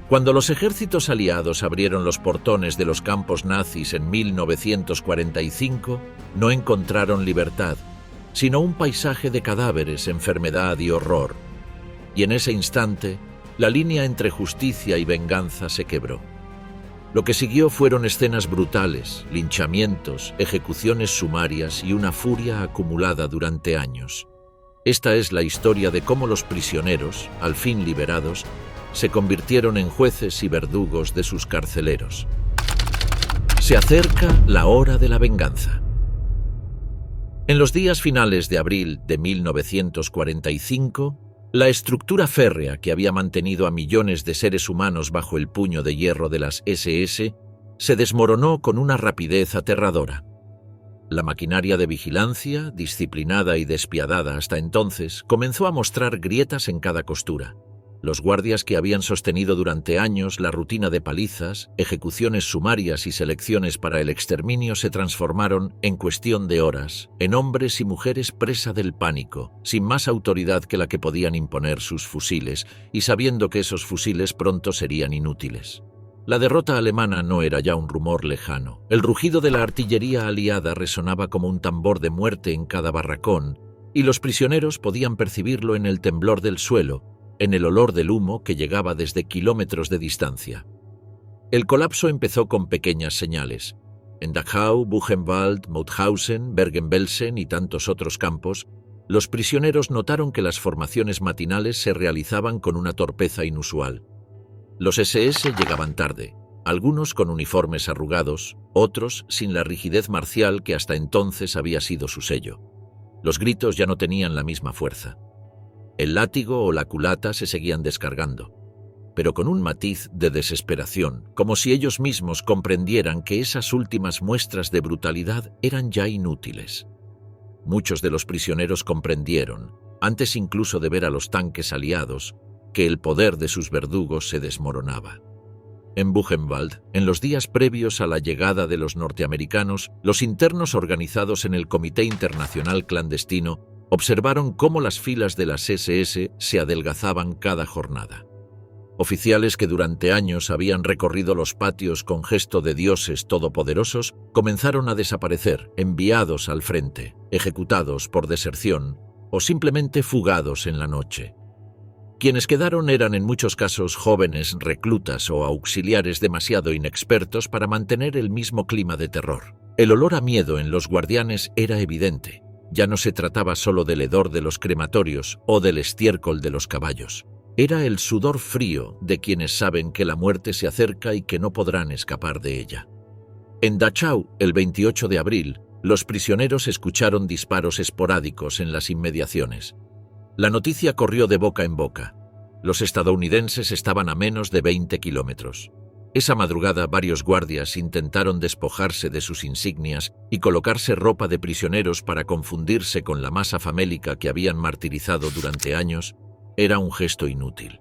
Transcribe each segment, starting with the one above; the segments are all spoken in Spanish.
Cuando los ejércitos aliados abrieron los portones de los campos nazis en 1945, no encontraron libertad, sino un paisaje de cadáveres, enfermedad y horror. Y en ese instante, la línea entre justicia y venganza se quebró. Lo que siguió fueron escenas brutales, linchamientos, ejecuciones sumarias y una furia acumulada durante años. Esta es la historia de cómo los prisioneros, al fin liberados, se convirtieron en jueces y verdugos de sus carceleros. Se acerca la hora de la venganza. En los días finales de abril de 1945, la estructura férrea que había mantenido a millones de seres humanos bajo el puño de hierro de las SS se desmoronó con una rapidez aterradora. La maquinaria de vigilancia, disciplinada y despiadada hasta entonces, comenzó a mostrar grietas en cada costura. Los guardias que habían sostenido durante años la rutina de palizas, ejecuciones sumarias y selecciones para el exterminio se transformaron, en cuestión de horas, en hombres y mujeres presa del pánico, sin más autoridad que la que podían imponer sus fusiles, y sabiendo que esos fusiles pronto serían inútiles. La derrota alemana no era ya un rumor lejano. El rugido de la artillería aliada resonaba como un tambor de muerte en cada barracón, y los prisioneros podían percibirlo en el temblor del suelo, en el olor del humo que llegaba desde kilómetros de distancia. El colapso empezó con pequeñas señales. En Dachau, Buchenwald, Mauthausen, Bergen-Belsen y tantos otros campos, los prisioneros notaron que las formaciones matinales se realizaban con una torpeza inusual. Los SS llegaban tarde, algunos con uniformes arrugados, otros sin la rigidez marcial que hasta entonces había sido su sello. Los gritos ya no tenían la misma fuerza. El látigo o la culata se seguían descargando, pero con un matiz de desesperación, como si ellos mismos comprendieran que esas últimas muestras de brutalidad eran ya inútiles. Muchos de los prisioneros comprendieron, antes incluso de ver a los tanques aliados, que el poder de sus verdugos se desmoronaba. En Buchenwald, en los días previos a la llegada de los norteamericanos, los internos organizados en el Comité Internacional Clandestino observaron cómo las filas de las SS se adelgazaban cada jornada. Oficiales que durante años habían recorrido los patios con gesto de dioses todopoderosos comenzaron a desaparecer, enviados al frente, ejecutados por deserción o simplemente fugados en la noche. Quienes quedaron eran en muchos casos jóvenes reclutas o auxiliares demasiado inexpertos para mantener el mismo clima de terror. El olor a miedo en los guardianes era evidente. Ya no se trataba solo del hedor de los crematorios o del estiércol de los caballos. Era el sudor frío de quienes saben que la muerte se acerca y que no podrán escapar de ella. En Dachau, el 28 de abril, los prisioneros escucharon disparos esporádicos en las inmediaciones. La noticia corrió de boca en boca. Los estadounidenses estaban a menos de 20 kilómetros. Esa madrugada varios guardias intentaron despojarse de sus insignias y colocarse ropa de prisioneros para confundirse con la masa famélica que habían martirizado durante años. Era un gesto inútil.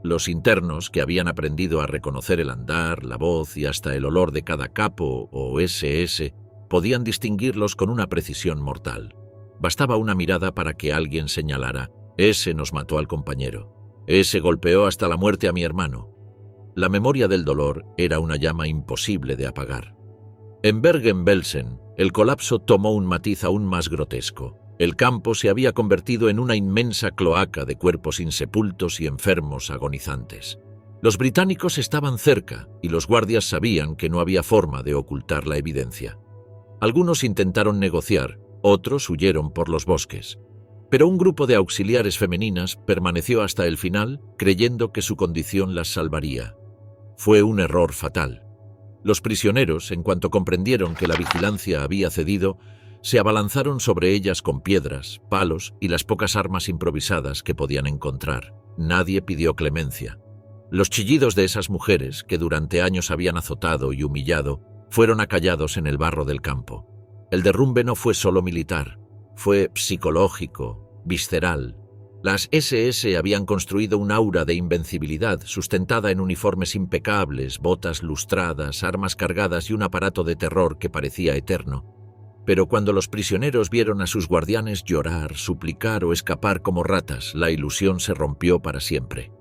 Los internos, que habían aprendido a reconocer el andar, la voz y hasta el olor de cada capo o SS, podían distinguirlos con una precisión mortal. Bastaba una mirada para que alguien señalara: «Ese nos mató al compañero. Ese golpeó hasta la muerte a mi hermano». La memoria del dolor era una llama imposible de apagar. En Bergen-Belsen, el colapso tomó un matiz aún más grotesco. El campo se había convertido en una inmensa cloaca de cuerpos insepultos y enfermos agonizantes. Los británicos estaban cerca y los guardias sabían que no había forma de ocultar la evidencia. Algunos intentaron negociar, otros huyeron por los bosques. Pero un grupo de auxiliares femeninas permaneció hasta el final, creyendo que su condición las salvaría. Fue un error fatal. Los prisioneros, en cuanto comprendieron que la vigilancia había cedido, se abalanzaron sobre ellas con piedras, palos y las pocas armas improvisadas que podían encontrar. Nadie pidió clemencia. Los chillidos de esas mujeres, que durante años habían azotado y humillado, fueron acallados en el barro del campo. El derrumbe no fue solo militar, fue psicológico, visceral. Las SS habían construido un aura de invencibilidad sustentada en uniformes impecables, botas lustradas, armas cargadas y un aparato de terror que parecía eterno. Pero cuando los prisioneros vieron a sus guardianes llorar, suplicar o escapar como ratas, la ilusión se rompió para siempre.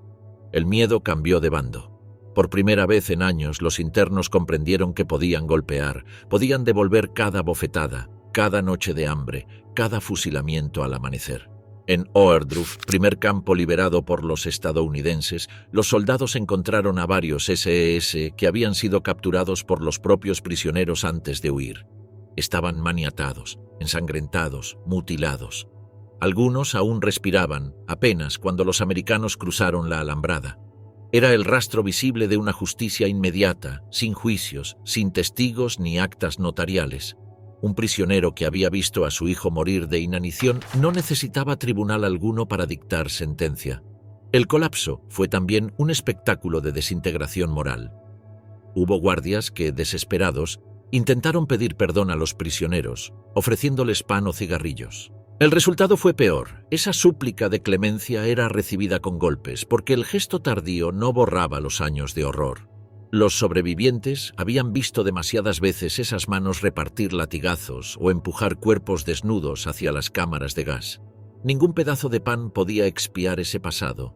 El miedo cambió de bando. Por primera vez en años, los internos comprendieron que podían golpear, podían devolver cada bofetada, cada noche de hambre, cada fusilamiento al amanecer. En Ohrdruf, primer campo liberado por los estadounidenses, los soldados encontraron a varios SS que habían sido capturados por los propios prisioneros antes de huir. Estaban maniatados, ensangrentados, mutilados. Algunos aún respiraban, apenas cuando los americanos cruzaron la alambrada. Era el rastro visible de una justicia inmediata, sin juicios, sin testigos ni actas notariales. Un prisionero que había visto a su hijo morir de inanición no necesitaba tribunal alguno para dictar sentencia. El colapso fue también un espectáculo de desintegración moral. Hubo guardias que, desesperados, intentaron pedir perdón a los prisioneros, ofreciéndoles pan o cigarrillos. El resultado fue peor. Esa súplica de clemencia era recibida con golpes, porque el gesto tardío no borraba los años de horror. Los sobrevivientes habían visto demasiadas veces esas manos repartir latigazos o empujar cuerpos desnudos hacia las cámaras de gas. Ningún pedazo de pan podía expiar ese pasado.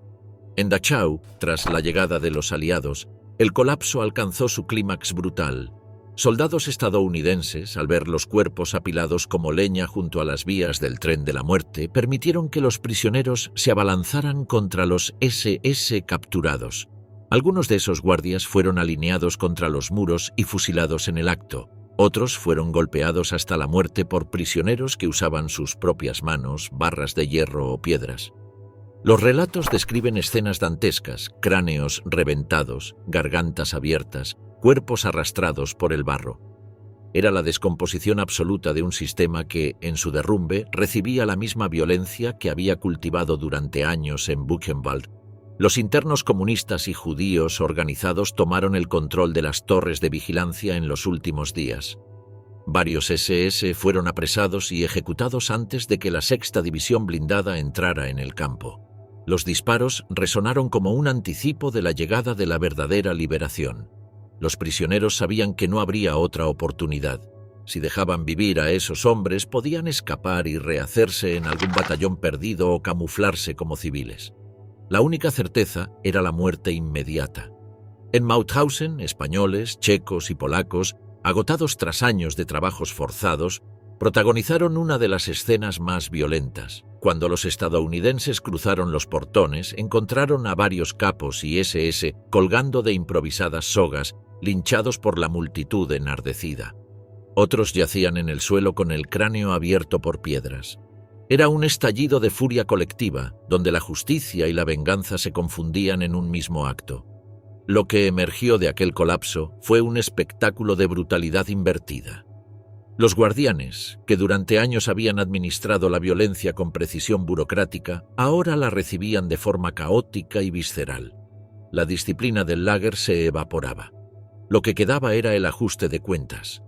En Dachau, tras la llegada de los aliados, el colapso alcanzó su clímax brutal. Soldados estadounidenses, al ver los cuerpos apilados como leña junto a las vías del tren de la muerte, permitieron que los prisioneros se abalanzaran contra los SS capturados. Algunos de esos guardias fueron alineados contra los muros y fusilados en el acto. Otros fueron golpeados hasta la muerte por prisioneros que usaban sus propias manos, barras de hierro o piedras. Los relatos describen escenas dantescas, cráneos reventados, gargantas abiertas, cuerpos arrastrados por el barro. Era la descomposición absoluta de un sistema que, en su derrumbe, recibía la misma violencia que había cultivado durante años en Buchenwald. Los internos comunistas y judíos organizados tomaron el control de las torres de vigilancia en los últimos días. Varios SS fueron apresados y ejecutados antes de que la sexta división blindada entrara en el campo. Los disparos resonaron como un anticipo de la llegada de la verdadera liberación. Los prisioneros sabían que no habría otra oportunidad. Si dejaban vivir a esos hombres, podían escapar y rehacerse en algún batallón perdido o camuflarse como civiles. La única certeza era la muerte inmediata. En Mauthausen, españoles, checos y polacos, agotados tras años de trabajos forzados, protagonizaron una de las escenas más violentas. Cuando los estadounidenses cruzaron los portones, encontraron a varios capos y SS colgando de improvisadas sogas, linchados por la multitud enardecida. Otros yacían en el suelo con el cráneo abierto por piedras. Era un estallido de furia colectiva, donde la justicia y la venganza se confundían en un mismo acto. Lo que emergió de aquel colapso fue un espectáculo de brutalidad invertida. Los guardianes, que durante años habían administrado la violencia con precisión burocrática, ahora la recibían de forma caótica y visceral. La disciplina del lager se evaporaba. Lo que quedaba era el ajuste de cuentas.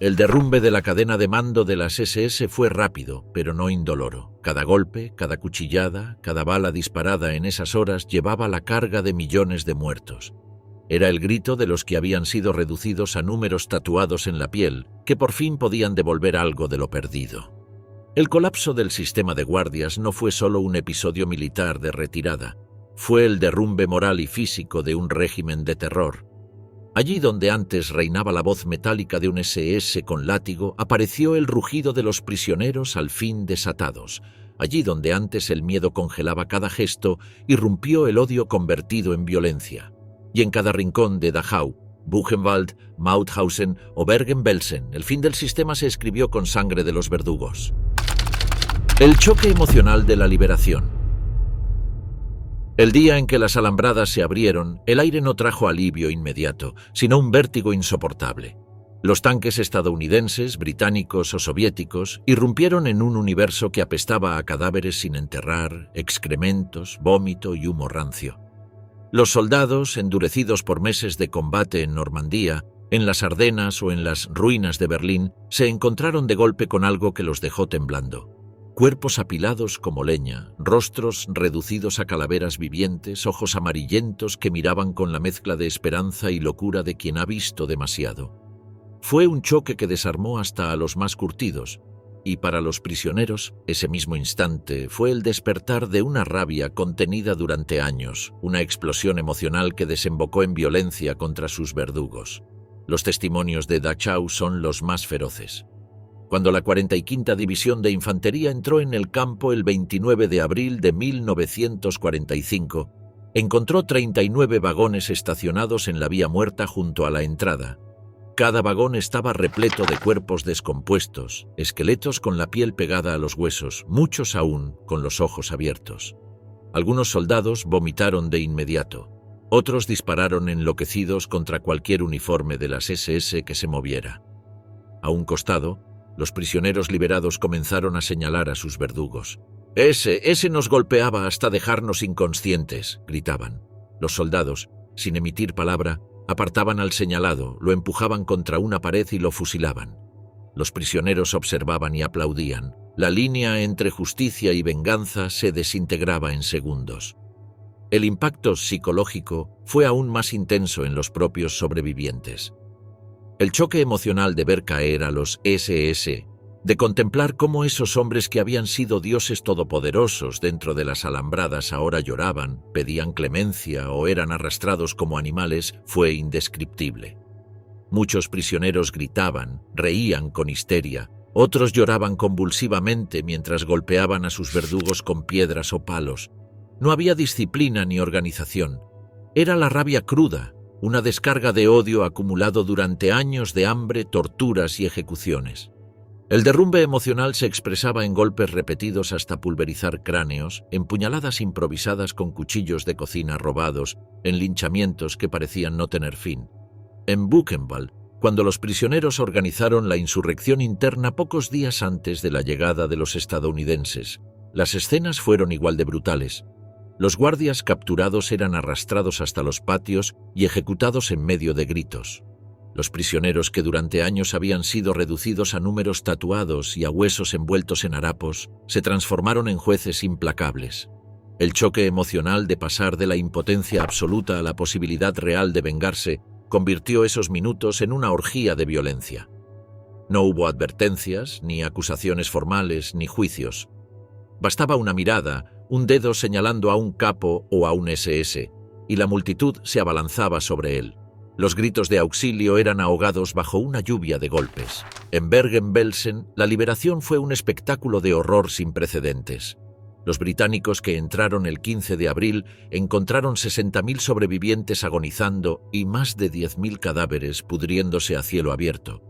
El derrumbe de la cadena de mando de las SS fue rápido, pero no indoloro. Cada golpe, cada cuchillada, cada bala disparada en esas horas llevaba la carga de millones de muertos. Era el grito de los que habían sido reducidos a números tatuados en la piel, que por fin podían devolver algo de lo perdido. El colapso del sistema de guardias no fue solo un episodio militar de retirada, fue el derrumbe moral y físico de un régimen de terror. Allí donde antes reinaba la voz metálica de un SS con látigo, apareció el rugido de los prisioneros al fin desatados. Allí donde antes el miedo congelaba cada gesto, irrumpió el odio convertido en violencia. Y en cada rincón de Dachau, Buchenwald, Mauthausen o Bergen-Belsen, el fin del sistema se escribió con sangre de los verdugos. El choque emocional de la liberación. El día en que las alambradas se abrieron, el aire no trajo alivio inmediato, sino un vértigo insoportable. Los tanques estadounidenses, británicos o soviéticos irrumpieron en un universo que apestaba a cadáveres sin enterrar, excrementos, vómito y humo rancio. Los soldados, endurecidos por meses de combate en Normandía, en las Ardenas o en las ruinas de Berlín, se encontraron de golpe con algo que los dejó temblando. Cuerpos apilados como leña, rostros reducidos a calaveras vivientes, ojos amarillentos que miraban con la mezcla de esperanza y locura de quien ha visto demasiado. Fue un choque que desarmó hasta a los más curtidos. Y para los prisioneros, ese mismo instante fue el despertar de una rabia contenida durante años, una explosión emocional que desembocó en violencia contra sus verdugos. Los testimonios de Dachau son los más feroces. Cuando la 45ª División de Infantería entró en el campo el 29 de abril de 1945, encontró 39 vagones estacionados en la vía muerta junto a la entrada. Cada vagón estaba repleto de cuerpos descompuestos, esqueletos con la piel pegada a los huesos, muchos aún con los ojos abiertos. Algunos soldados vomitaron de inmediato. Otros dispararon enloquecidos contra cualquier uniforme de las SS que se moviera. A un costado, los prisioneros liberados comenzaron a señalar a sus verdugos. Ese nos golpeaba hasta dejarnos inconscientes», gritaban. Los soldados, sin emitir palabra, apartaban al señalado, lo empujaban contra una pared y lo fusilaban. Los prisioneros observaban y aplaudían. La línea entre justicia y venganza se desintegraba en segundos. El impacto psicológico fue aún más intenso en los propios sobrevivientes. El choque emocional de ver caer a los SS, de contemplar cómo esos hombres que habían sido dioses todopoderosos dentro de las alambradas ahora lloraban, pedían clemencia o eran arrastrados como animales, fue indescriptible. Muchos prisioneros gritaban, reían con histeria, otros lloraban convulsivamente mientras golpeaban a sus verdugos con piedras o palos. No había disciplina ni organización. Era la rabia cruda, una descarga de odio acumulado durante años de hambre, torturas y ejecuciones. El derrumbe emocional se expresaba en golpes repetidos hasta pulverizar cráneos, en puñaladas improvisadas con cuchillos de cocina robados, en linchamientos que parecían no tener fin. En Buchenwald, cuando los prisioneros organizaron la insurrección interna pocos días antes de la llegada de los estadounidenses, las escenas fueron igual de brutales. Los guardias capturados eran arrastrados hasta los patios y ejecutados en medio de gritos. Los prisioneros que durante años habían sido reducidos a números tatuados y a huesos envueltos en harapos, se transformaron en jueces implacables. El choque emocional de pasar de la impotencia absoluta a la posibilidad real de vengarse convirtió esos minutos en una orgía de violencia. No hubo advertencias, ni acusaciones formales, ni juicios. Bastaba una mirada, un dedo señalando a un capo o a un SS, y la multitud se abalanzaba sobre él. Los gritos de auxilio eran ahogados bajo una lluvia de golpes. En Bergen-Belsen, la liberación fue un espectáculo de horror sin precedentes. Los británicos que entraron el 15 de abril encontraron 60.000 sobrevivientes agonizando y más de 10.000 cadáveres pudriéndose a cielo abierto.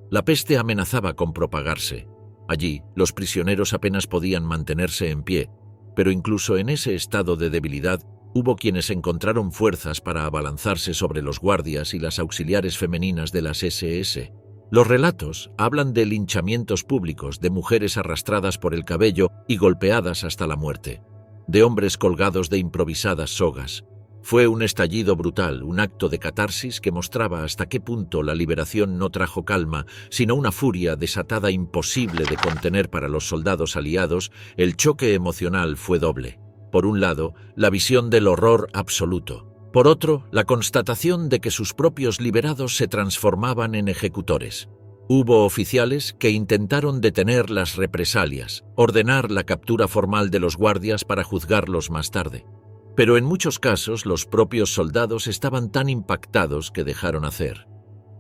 La peste amenazaba con propagarse. Allí, los prisioneros apenas podían mantenerse en pie, pero incluso en ese estado de debilidad, hubo quienes encontraron fuerzas para abalanzarse sobre los guardias y las auxiliares femeninas de las SS. Los relatos hablan de linchamientos públicos, de mujeres arrastradas por el cabello y golpeadas hasta la muerte, de hombres colgados de improvisadas sogas. Fue un estallido brutal, un acto de catarsis que mostraba hasta qué punto la liberación no trajo calma, sino una furia desatada imposible de contener para los soldados aliados. El choque emocional fue doble. Por un lado, la visión del horror absoluto. Por otro, la constatación de que sus propios liberados se transformaban en ejecutores. Hubo oficiales que intentaron detener las represalias, ordenar la captura formal de los guardias para juzgarlos más tarde. Pero en muchos casos los propios soldados estaban tan impactados que dejaron hacer.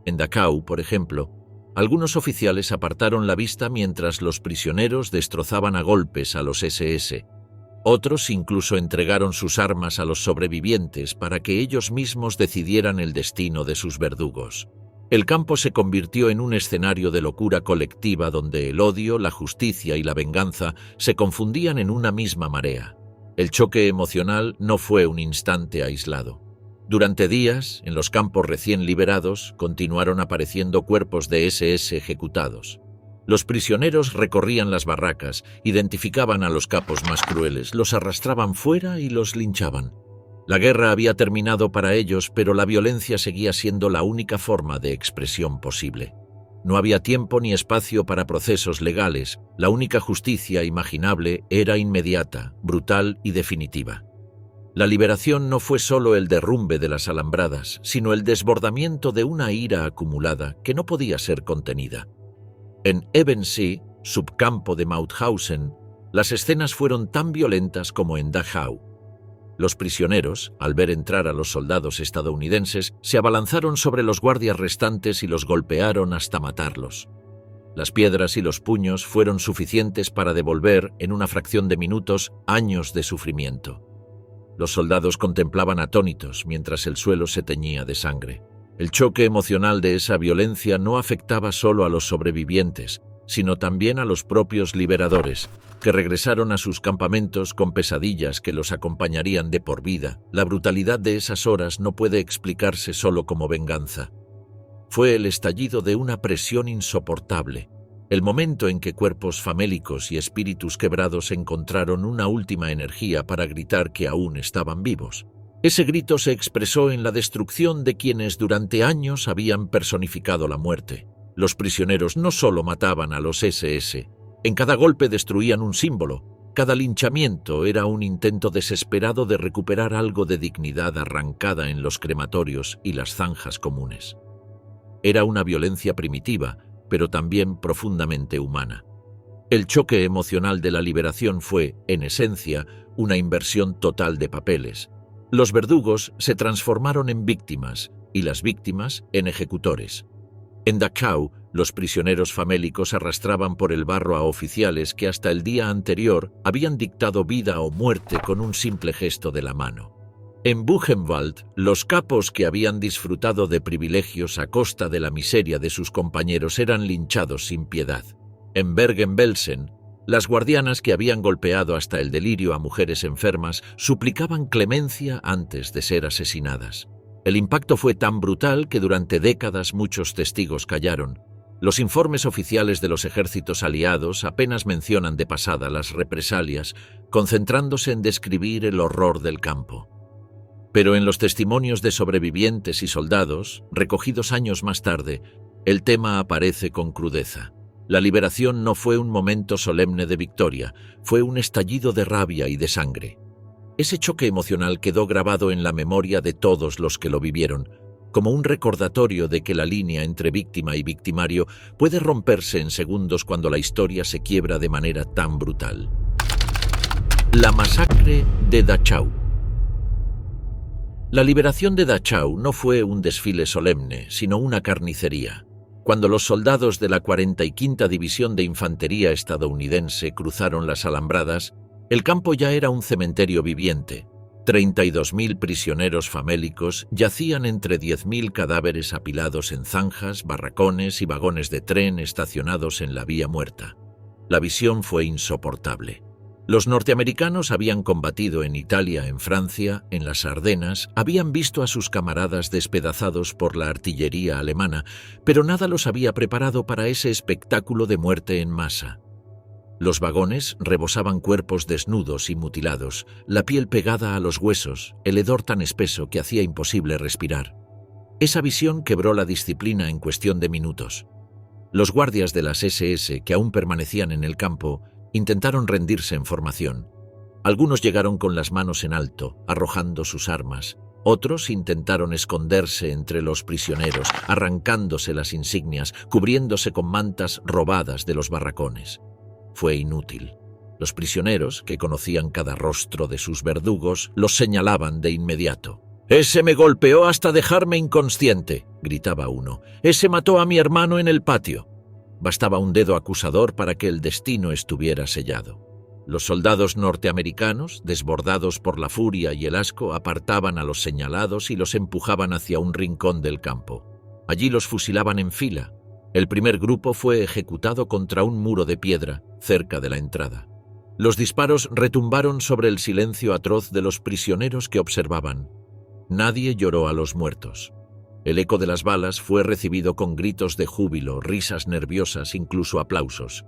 En Dachau, por ejemplo, algunos oficiales apartaron la vista mientras los prisioneros destrozaban a golpes a los SS. Otros incluso entregaron sus armas a los sobrevivientes para que ellos mismos decidieran el destino de sus verdugos. El campo se convirtió en un escenario de locura colectiva donde el odio, la justicia y la venganza se confundían en una misma marea. El choque emocional no fue un instante aislado. Durante días, en los campos recién liberados, continuaron apareciendo cuerpos de SS ejecutados. Los prisioneros recorrían las barracas, identificaban a los capos más crueles, los arrastraban fuera y los linchaban. La guerra había terminado para ellos, pero la violencia seguía siendo la única forma de expresión posible. No había tiempo ni espacio para procesos legales, la única justicia imaginable era inmediata, brutal y definitiva. La liberación no fue solo el derrumbe de las alambradas, sino el desbordamiento de una ira acumulada que no podía ser contenida. En Ebensee, subcampo de Mauthausen, las escenas fueron tan violentas como en Dachau. Los prisioneros, al ver entrar a los soldados estadounidenses, se abalanzaron sobre los guardias restantes y los golpearon hasta matarlos. Las piedras y los puños fueron suficientes para devolver, en una fracción de minutos, años de sufrimiento. Los soldados contemplaban atónitos mientras el suelo se teñía de sangre. El choque emocional de esa violencia no afectaba solo a los sobrevivientes, sino también a los propios liberadores, que regresaron a sus campamentos con pesadillas que los acompañarían de por vida. La brutalidad de esas horas no puede explicarse solo como venganza. Fue el estallido de una presión insoportable, el momento en que cuerpos famélicos y espíritus quebrados encontraron una última energía para gritar que aún estaban vivos. Ese grito se expresó en la destrucción de quienes durante años habían personificado la muerte. Los prisioneros no solo mataban a los SS, en cada golpe destruían un símbolo. Cada linchamiento era un intento desesperado de recuperar algo de dignidad arrancada en los crematorios y las zanjas comunes. Era una violencia primitiva, pero también profundamente humana. El choque emocional de la liberación fue, en esencia, una inversión total de papeles. Los verdugos se transformaron en víctimas y las víctimas en ejecutores. En Dachau, los prisioneros famélicos arrastraban por el barro a oficiales que hasta el día anterior habían dictado vida o muerte con un simple gesto de la mano. En Buchenwald, los capos que habían disfrutado de privilegios a costa de la miseria de sus compañeros eran linchados sin piedad. En Bergen-Belsen, las guardianas que habían golpeado hasta el delirio a mujeres enfermas suplicaban clemencia antes de ser asesinadas. El impacto fue tan brutal que durante décadas muchos testigos callaron. Los informes oficiales de los ejércitos aliados apenas mencionan de pasada las represalias, concentrándose en describir el horror del campo. Pero en los testimonios de sobrevivientes y soldados, recogidos años más tarde, el tema aparece con crudeza. La liberación no fue un momento solemne de victoria, fue un estallido de rabia y de sangre. Ese choque emocional quedó grabado en la memoria de todos los que lo vivieron, como un recordatorio de que la línea entre víctima y victimario puede romperse en segundos cuando la historia se quiebra de manera tan brutal. La masacre de Dachau. La liberación de Dachau no fue un desfile solemne, sino una carnicería. Cuando los soldados de la 45ª División de Infantería estadounidense cruzaron las alambradas, el campo ya era un cementerio viviente. 32.000 prisioneros famélicos yacían entre 10.000 cadáveres apilados en zanjas, barracones y vagones de tren estacionados en la vía muerta. La visión fue insoportable. Los norteamericanos habían combatido en Italia, en Francia, en las Ardenas, habían visto a sus camaradas despedazados por la artillería alemana, pero nada los había preparado para ese espectáculo de muerte en masa. Los vagones rebosaban cuerpos desnudos y mutilados, la piel pegada a los huesos, el hedor tan espeso que hacía imposible respirar. Esa visión quebró la disciplina en cuestión de minutos. Los guardias de las SS que aún permanecían en el campo intentaron rendirse en formación. Algunos llegaron con las manos en alto, arrojando sus armas. Otros intentaron esconderse entre los prisioneros, arrancándose las insignias, cubriéndose con mantas robadas de los barracones. Fue inútil. Los prisioneros, que conocían cada rostro de sus verdugos, los señalaban de inmediato. «¡Ese me golpeó hasta dejarme inconsciente!», gritaba uno. «¡Ese mató a mi hermano en el patio!». Bastaba un dedo acusador para que el destino estuviera sellado. Los soldados norteamericanos, desbordados por la furia y el asco, apartaban a los señalados y los empujaban hacia un rincón del campo. Allí los fusilaban en fila. El primer grupo fue ejecutado contra un muro de piedra, cerca de la entrada. Los disparos retumbaron sobre el silencio atroz de los prisioneros que observaban. Nadie lloró a los muertos. El eco de las balas fue recibido con gritos de júbilo, risas nerviosas, incluso aplausos.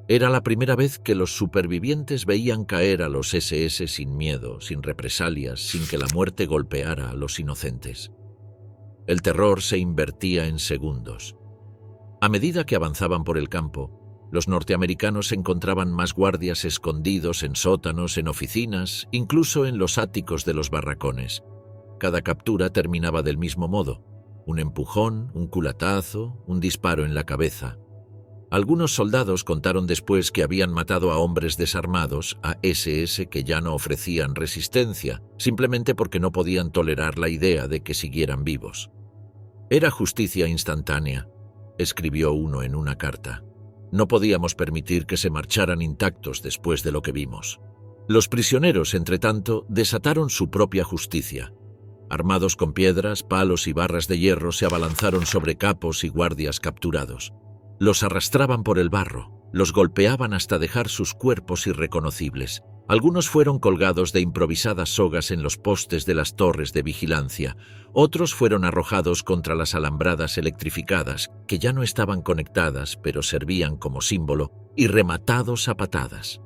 Era la primera vez que los supervivientes veían caer a los SS sin miedo, sin represalias, sin que la muerte golpeara a los inocentes. El terror se invertía en segundos. A medida que avanzaban por el campo, los norteamericanos encontraban más guardias escondidos en sótanos, en oficinas, incluso en los áticos de los barracones. Cada captura terminaba del mismo modo. Un empujón, un culatazo, un disparo en la cabeza. Algunos soldados contaron después que habían matado a hombres desarmados, a SS que ya no ofrecían resistencia, simplemente porque no podían tolerar la idea de que siguieran vivos. «Era justicia instantánea», escribió uno en una carta. «No podíamos permitir que se marcharan intactos después de lo que vimos». Los prisioneros, entretanto, desataron su propia justicia. Armados con piedras, palos y barras de hierro, se abalanzaron sobre capos y guardias capturados. Los arrastraban por el barro, los golpeaban hasta dejar sus cuerpos irreconocibles. Algunos fueron colgados de improvisadas sogas en los postes de las torres de vigilancia. Otros fueron arrojados contra las alambradas electrificadas, que ya no estaban conectadas, pero servían como símbolo, y rematados a patadas.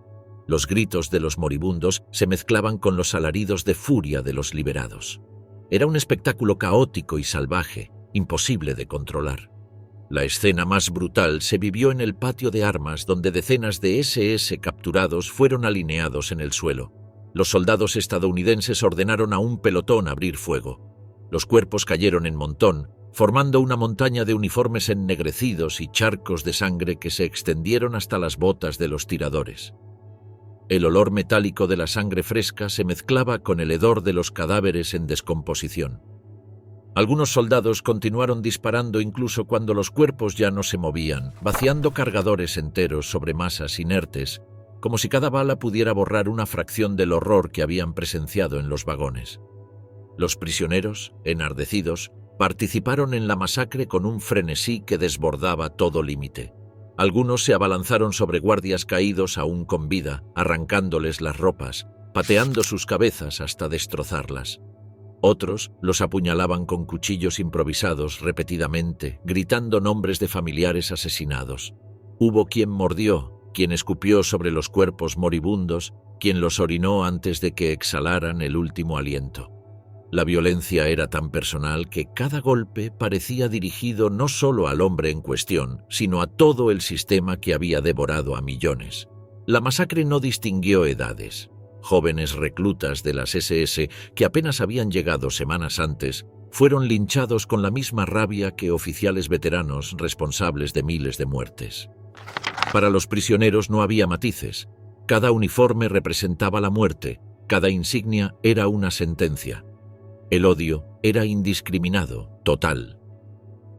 Los gritos de los moribundos se mezclaban con los alaridos de furia de los liberados. Era un espectáculo caótico y salvaje, imposible de controlar. La escena más brutal se vivió en el patio de armas, donde decenas de SS capturados fueron alineados en el suelo. Los soldados estadounidenses ordenaron a un pelotón abrir fuego. Los cuerpos cayeron en montón, formando una montaña de uniformes ennegrecidos y charcos de sangre que se extendieron hasta las botas de los tiradores. El olor metálico de la sangre fresca se mezclaba con el hedor de los cadáveres en descomposición. Algunos soldados continuaron disparando incluso cuando los cuerpos ya no se movían, vaciando cargadores enteros sobre masas inertes, como si cada bala pudiera borrar una fracción del horror que habían presenciado en los vagones. Los prisioneros, enardecidos, participaron en la masacre con un frenesí que desbordaba todo límite. Algunos se abalanzaron sobre guardias caídos aún con vida, arrancándoles las ropas, pateando sus cabezas hasta destrozarlas. Otros los apuñalaban con cuchillos improvisados repetidamente, gritando nombres de familiares asesinados. Hubo quien mordió, quien escupió sobre los cuerpos moribundos, quien los orinó antes de que exhalaran el último aliento. La violencia era tan personal que cada golpe parecía dirigido no solo al hombre en cuestión, sino a todo el sistema que había devorado a millones. La masacre no distinguió edades. Jóvenes reclutas de las SS que apenas habían llegado semanas antes fueron linchados con la misma rabia que oficiales veteranos responsables de miles de muertes. Para los prisioneros no había matices. Cada uniforme representaba la muerte, cada insignia era una sentencia. El odio era indiscriminado, total.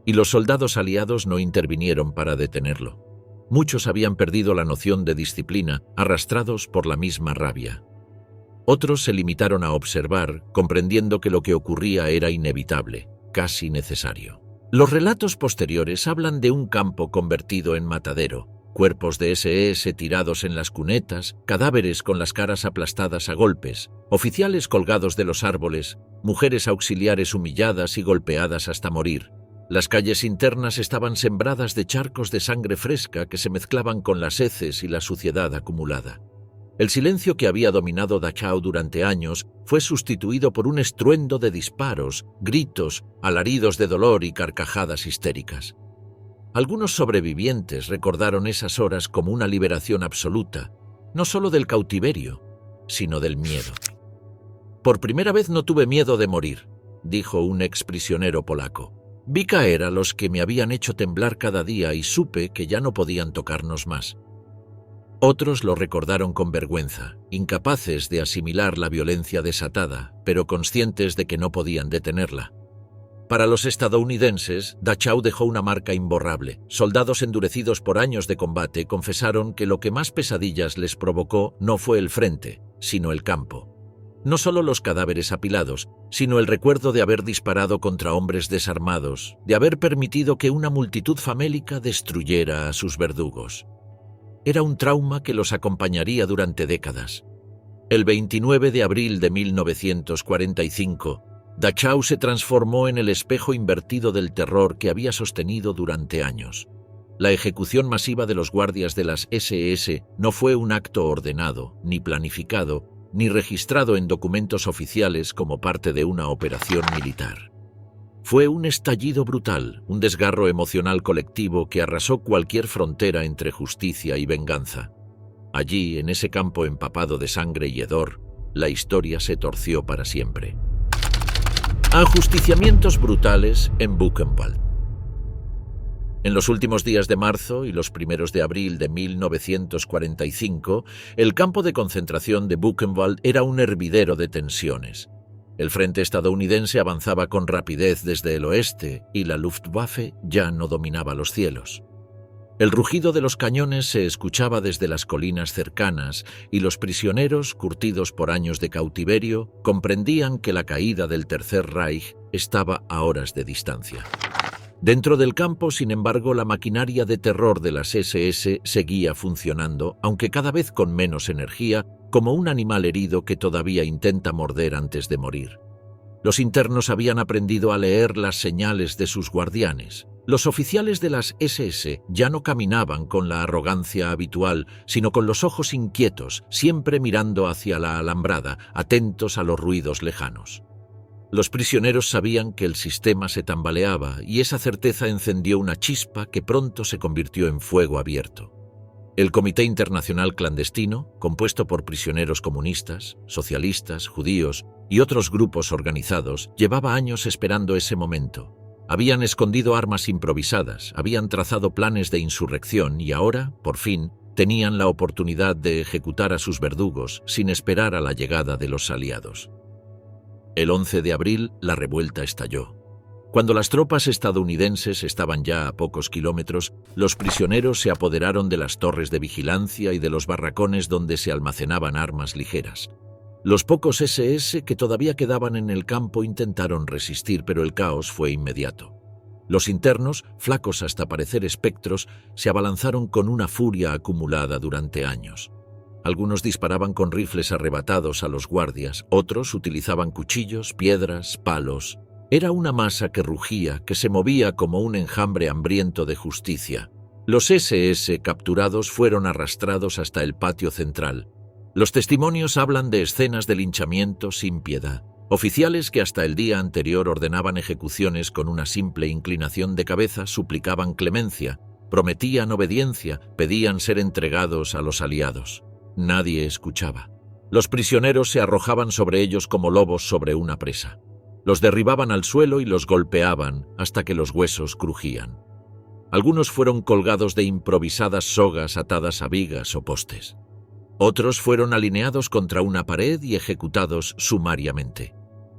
Y los soldados aliados no intervinieron para detenerlo. Muchos habían perdido la noción de disciplina, arrastrados por la misma rabia. Otros se limitaron a observar, comprendiendo que lo que ocurría era inevitable, casi necesario. Los relatos posteriores hablan de un campo convertido en matadero, cuerpos de SS tirados en las cunetas, cadáveres con las caras aplastadas a golpes, oficiales colgados de los árboles, mujeres auxiliares humilladas y golpeadas hasta morir. Las calles internas estaban sembradas de charcos de sangre fresca que se mezclaban con las heces y la suciedad acumulada. El silencio que había dominado Dachau durante años fue sustituido por un estruendo de disparos, gritos, alaridos de dolor y carcajadas histéricas. Algunos sobrevivientes recordaron esas horas como una liberación absoluta, no solo del cautiverio, sino del miedo. «Por primera vez no tuve miedo de morir», dijo un exprisionero polaco. «Vi caer a los que me habían hecho temblar cada día y supe que ya no podían tocarnos más». Otros lo recordaron con vergüenza, incapaces de asimilar la violencia desatada, pero conscientes de que no podían detenerla. Para los estadounidenses, Dachau dejó una marca imborrable. Soldados endurecidos por años de combate confesaron que lo que más pesadillas les provocó no fue el frente, sino el campo. No solo los cadáveres apilados, sino el recuerdo de haber disparado contra hombres desarmados, de haber permitido que una multitud famélica destruyera a sus verdugos. Era un trauma que los acompañaría durante décadas. El 29 de abril de 1945, Dachau se transformó en el espejo invertido del terror que había sostenido durante años. La ejecución masiva de los guardias de las SS no fue un acto ordenado, ni planificado, ni registrado en documentos oficiales como parte de una operación militar. Fue un estallido brutal, un desgarro emocional colectivo que arrasó cualquier frontera entre justicia y venganza. Allí, en ese campo empapado de sangre y hedor, la historia se torció para siempre. Ajusticiamientos brutales en Buchenwald. En los últimos días de marzo y los primeros de abril de 1945, el campo de concentración de Buchenwald era un hervidero de tensiones. El frente estadounidense avanzaba con rapidez desde el oeste y la Luftwaffe ya no dominaba los cielos. El rugido de los cañones se escuchaba desde las colinas cercanas y los prisioneros, curtidos por años de cautiverio, comprendían que la caída del Tercer Reich estaba a horas de distancia. Dentro del campo, sin embargo, la maquinaria de terror de las SS seguía funcionando, aunque cada vez con menos energía, como un animal herido que todavía intenta morder antes de morir. Los internos habían aprendido a leer las señales de sus guardianes. Los oficiales de las SS ya no caminaban con la arrogancia habitual, sino con los ojos inquietos, siempre mirando hacia la alambrada, atentos a los ruidos lejanos. Los prisioneros sabían que el sistema se tambaleaba y esa certeza encendió una chispa que pronto se convirtió en fuego abierto. El Comité Internacional Clandestino, compuesto por prisioneros comunistas, socialistas, judíos y otros grupos organizados, llevaba años esperando ese momento. Habían escondido armas improvisadas, habían trazado planes de insurrección y ahora, por fin, tenían la oportunidad de ejecutar a sus verdugos sin esperar a la llegada de los aliados. El 11 de abril, la revuelta estalló. Cuando las tropas estadounidenses estaban ya a pocos kilómetros, los prisioneros se apoderaron de las torres de vigilancia y de los barracones donde se almacenaban armas ligeras. Los pocos SS que todavía quedaban en el campo intentaron resistir, pero el caos fue inmediato. Los internos, flacos hasta parecer espectros, se abalanzaron con una furia acumulada durante años. Algunos disparaban con rifles arrebatados a los guardias, otros utilizaban cuchillos, piedras, palos. Era una masa que rugía, que se movía como un enjambre hambriento de justicia. Los SS capturados fueron arrastrados hasta el patio central. Los testimonios hablan de escenas de linchamiento sin piedad. Oficiales que hasta el día anterior ordenaban ejecuciones con una simple inclinación de cabeza suplicaban clemencia, prometían obediencia, pedían ser entregados a los aliados. Nadie escuchaba. Los prisioneros se arrojaban sobre ellos como lobos sobre una presa. Los derribaban al suelo y los golpeaban hasta que los huesos crujían. Algunos fueron colgados de improvisadas sogas atadas a vigas o postes. Otros fueron alineados contra una pared y ejecutados sumariamente.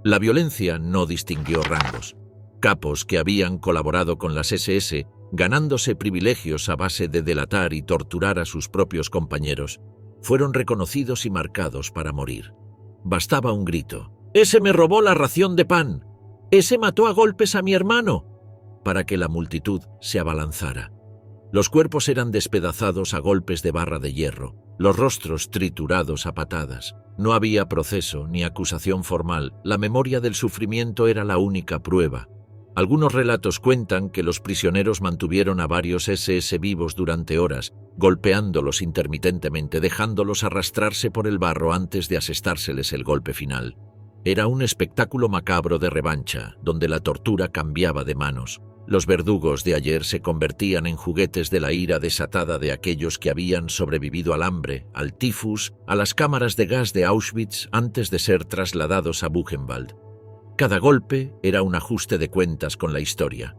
La violencia no distinguió rangos. Capos que habían colaborado con las SS, ganándose privilegios a base de delatar y torturar a sus propios compañeros, fueron reconocidos y marcados para morir. Bastaba un grito: «¡Ese me robó la ración de pan! ¡Ese mató a golpes a mi hermano!», para que la multitud se abalanzara. Los cuerpos eran despedazados a golpes de barra de hierro, los rostros triturados a patadas. No había proceso ni acusación formal, la memoria del sufrimiento era la única prueba. Algunos relatos cuentan que los prisioneros mantuvieron a varios SS vivos durante horas, golpeándolos intermitentemente, dejándolos arrastrarse por el barro antes de asestárseles el golpe final. Era un espectáculo macabro de revancha, donde la tortura cambiaba de manos. Los verdugos de ayer se convertían en juguetes de la ira desatada de aquellos que habían sobrevivido al hambre, al tifus, a las cámaras de gas de Auschwitz antes de ser trasladados a Buchenwald. Cada golpe era un ajuste de cuentas con la historia.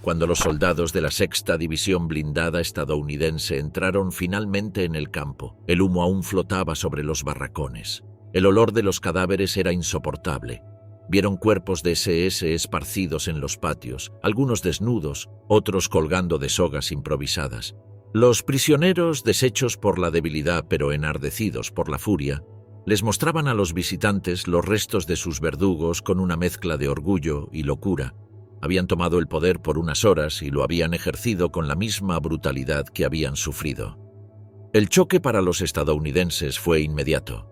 Cuando los soldados de la 6ª División Blindada estadounidense entraron finalmente en el campo, el humo aún flotaba sobre los barracones. El olor de los cadáveres era insoportable. Vieron cuerpos de SS esparcidos en los patios, algunos desnudos, otros colgando de sogas improvisadas. Los prisioneros, deshechos por la debilidad pero enardecidos por la furia, les mostraban a los visitantes los restos de sus verdugos con una mezcla de orgullo y locura. Habían tomado el poder por unas horas y lo habían ejercido con la misma brutalidad que habían sufrido. El choque para los estadounidenses fue inmediato.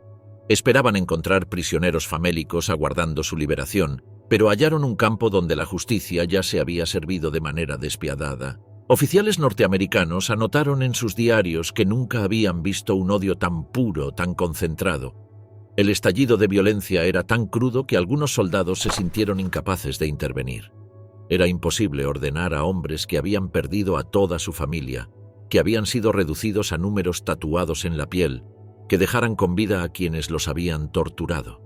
Esperaban encontrar prisioneros famélicos aguardando su liberación, pero hallaron un campo donde la justicia ya se había servido de manera despiadada. Oficiales norteamericanos anotaron en sus diarios que nunca habían visto un odio tan puro, tan concentrado. El estallido de violencia era tan crudo que algunos soldados se sintieron incapaces de intervenir. Era imposible ordenar a hombres que habían perdido a toda su familia, que habían sido reducidos a números tatuados en la piel, que dejaran con vida a quienes los habían torturado.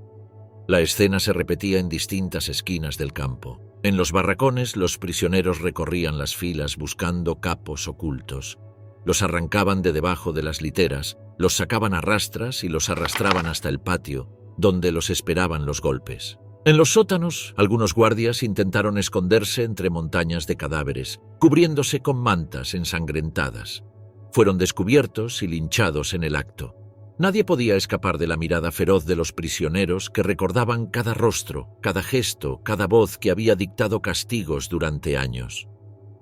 La escena se repetía en distintas esquinas del campo. En los barracones, los prisioneros recorrían las filas buscando capos ocultos. Los arrancaban de debajo de las literas, los sacaban a rastras y los arrastraban hasta el patio, donde los esperaban los golpes. En los sótanos, algunos guardias intentaron esconderse entre montañas de cadáveres, cubriéndose con mantas ensangrentadas. Fueron descubiertos y linchados en el acto. Nadie podía escapar de la mirada feroz de los prisioneros que recordaban cada rostro, cada gesto, cada voz que había dictado castigos durante años.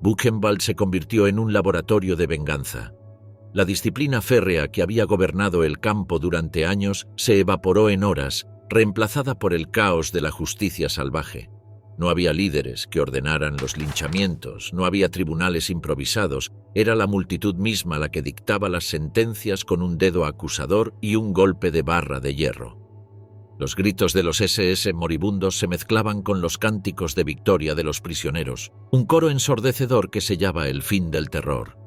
Buchenwald se convirtió en un laboratorio de venganza. La disciplina férrea que había gobernado el campo durante años se evaporó en horas, reemplazada por el caos de la justicia salvaje. No había líderes que ordenaran los linchamientos, no había tribunales improvisados, era la multitud misma la que dictaba las sentencias con un dedo acusador y un golpe de barra de hierro. Los gritos de los SS moribundos se mezclaban con los cánticos de victoria de los prisioneros, un coro ensordecedor que sellaba el fin del terror.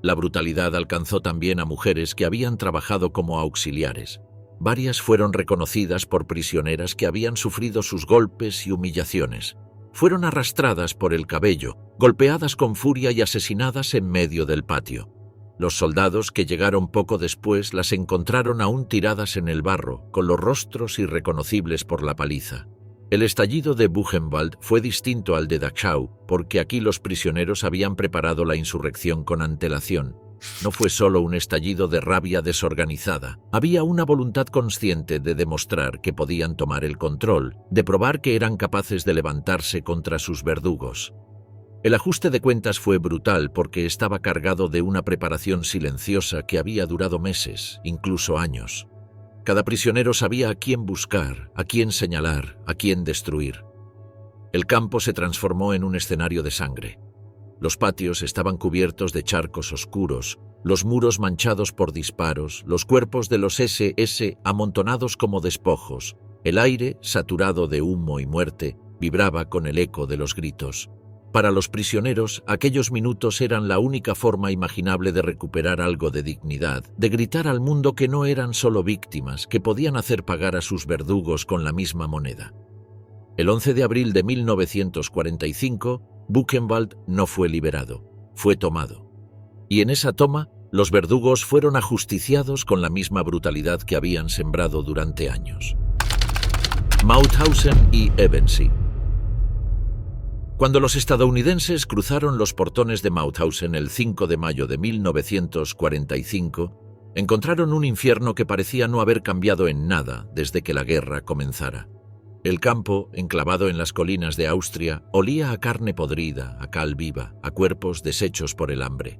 La brutalidad alcanzó también a mujeres que habían trabajado como auxiliares. Varias fueron reconocidas por prisioneras que habían sufrido sus golpes y humillaciones. Fueron arrastradas por el cabello, golpeadas con furia y asesinadas en medio del patio. Los soldados que llegaron poco después las encontraron aún tiradas en el barro, con los rostros irreconocibles por la paliza. El estallido de Buchenwald fue distinto al de Dachau, porque aquí los prisioneros habían preparado la insurrección con antelación. No fue solo un estallido de rabia desorganizada. Había una voluntad consciente de demostrar que podían tomar el control, de probar que eran capaces de levantarse contra sus verdugos. El ajuste de cuentas fue brutal porque estaba cargado de una preparación silenciosa que había durado meses, incluso años. Cada prisionero sabía a quién buscar, a quién señalar, a quién destruir. El campo se transformó en un escenario de sangre. Los patios estaban cubiertos de charcos oscuros, los muros manchados por disparos, los cuerpos de los SS amontonados como despojos. El aire, saturado de humo y muerte, vibraba con el eco de los gritos. Para los prisioneros, aquellos minutos eran la única forma imaginable de recuperar algo de dignidad, de gritar al mundo que no eran solo víctimas, que podían hacer pagar a sus verdugos con la misma moneda. El 11 de abril de 1945, Buchenwald no fue liberado, fue tomado. Y en esa toma, los verdugos fueron ajusticiados con la misma brutalidad que habían sembrado durante años. Mauthausen y Ebensee. Cuando los estadounidenses cruzaron los portones de Mauthausen el 5 de mayo de 1945, encontraron un infierno que parecía no haber cambiado en nada desde que la guerra comenzara. El campo, enclavado en las colinas de Austria, olía a carne podrida, a cal viva, a cuerpos deshechos por el hambre.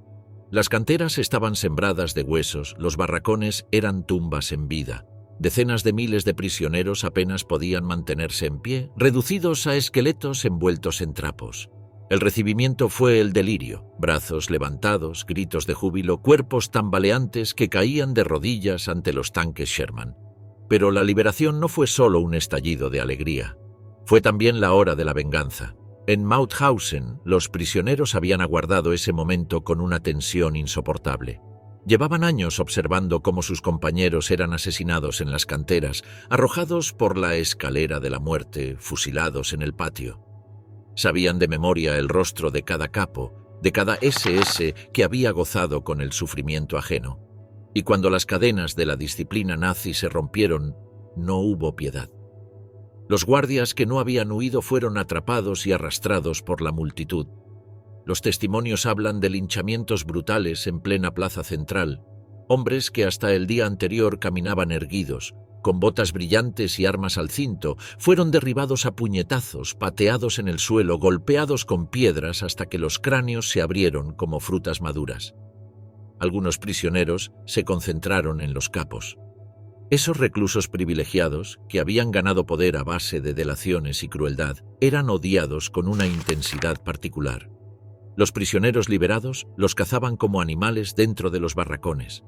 Las canteras estaban sembradas de huesos, los barracones eran tumbas en vida. Decenas de miles de prisioneros apenas podían mantenerse en pie, reducidos a esqueletos envueltos en trapos. El recibimiento fue el delirio, brazos levantados, gritos de júbilo, cuerpos tambaleantes que caían de rodillas ante los tanques Sherman. Pero la liberación no fue solo un estallido de alegría. Fue también la hora de la venganza. En Mauthausen, los prisioneros habían aguardado ese momento con una tensión insoportable. Llevaban años observando cómo sus compañeros eran asesinados en las canteras, arrojados por la escalera de la muerte, fusilados en el patio. Sabían de memoria el rostro de cada capo, de cada SS que había gozado con el sufrimiento ajeno. Y cuando las cadenas de la disciplina nazi se rompieron, no hubo piedad. Los guardias que no habían huido fueron atrapados y arrastrados por la multitud. Los testimonios hablan de linchamientos brutales en plena plaza central, hombres que hasta el día anterior caminaban erguidos, con botas brillantes y armas al cinto, fueron derribados a puñetazos, pateados en el suelo, golpeados con piedras hasta que los cráneos se abrieron como frutas maduras. Algunos prisioneros se concentraron en los capos. Esos reclusos privilegiados, que habían ganado poder a base de delaciones y crueldad, eran odiados con una intensidad particular. Los prisioneros liberados los cazaban como animales dentro de los barracones.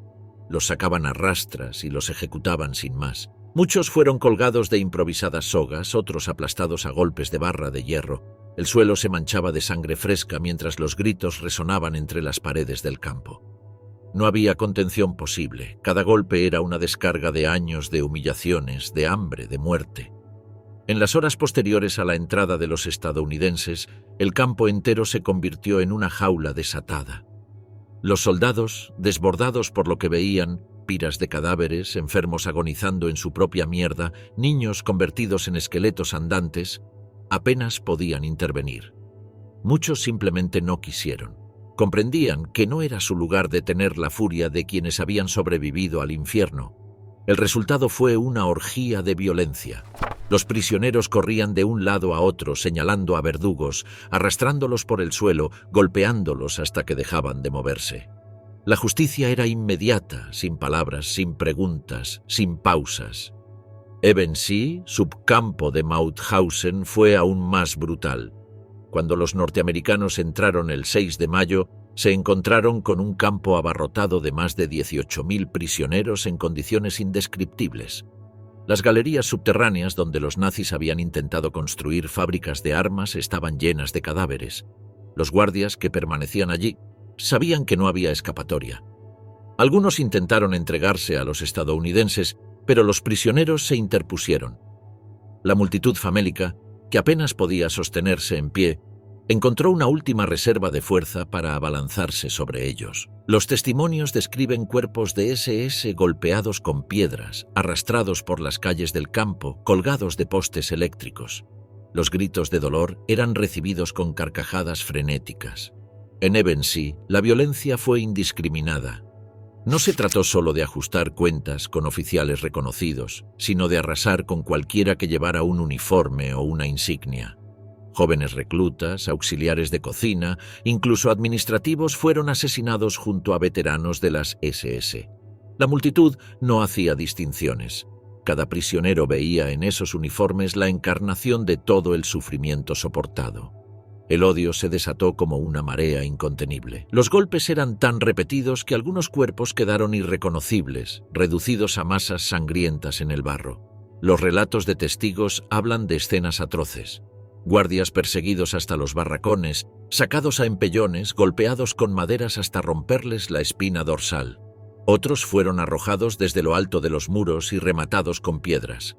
Los sacaban a rastras y los ejecutaban sin más. Muchos fueron colgados de improvisadas sogas, otros aplastados a golpes de barra de hierro. El suelo se manchaba de sangre fresca mientras los gritos resonaban entre las paredes del campo. No había contención posible. Cada golpe era una descarga de años de humillaciones, de hambre, de muerte. En las horas posteriores a la entrada de los estadounidenses, el campo entero se convirtió en una jaula desatada. Los soldados, desbordados por lo que veían, piras de cadáveres, enfermos agonizando en su propia mierda, niños convertidos en esqueletos andantes, apenas podían intervenir. Muchos simplemente no quisieron. Comprendían que no era su lugar detener la furia de quienes habían sobrevivido al infierno. El resultado fue una orgía de violencia. Los prisioneros corrían de un lado a otro señalando a verdugos, arrastrándolos por el suelo, golpeándolos hasta que dejaban de moverse. La justicia era inmediata, sin palabras, sin preguntas, sin pausas. Ebensee, subcampo de Mauthausen, fue aún más brutal. Cuando los norteamericanos entraron el 6 de mayo, se encontraron con un campo abarrotado de más de 18.000 prisioneros en condiciones indescriptibles. Las galerías subterráneas donde los nazis habían intentado construir fábricas de armas estaban llenas de cadáveres. Los guardias que permanecían allí sabían que no había escapatoria. Algunos intentaron entregarse a los estadounidenses, pero los prisioneros se interpusieron. La multitud famélica, que apenas podía sostenerse en pie, encontró una última reserva de fuerza para abalanzarse sobre ellos. Los testimonios describen cuerpos de SS golpeados con piedras, arrastrados por las calles del campo, colgados de postes eléctricos. Los gritos de dolor eran recibidos con carcajadas frenéticas. En Ebensee, la violencia fue indiscriminada. No se trató solo de ajustar cuentas con oficiales reconocidos, sino de arrasar con cualquiera que llevara un uniforme o una insignia. Jóvenes reclutas, auxiliares de cocina, incluso administrativos fueron asesinados junto a veteranos de las SS. La multitud no hacía distinciones. Cada prisionero veía en esos uniformes la encarnación de todo el sufrimiento soportado. El odio se desató como una marea incontenible. Los golpes eran tan repetidos que algunos cuerpos quedaron irreconocibles, reducidos a masas sangrientas en el barro. Los relatos de testigos hablan de escenas atroces. Guardias perseguidos hasta los barracones, sacados a empellones, golpeados con maderas hasta romperles la espina dorsal. Otros fueron arrojados desde lo alto de los muros y rematados con piedras.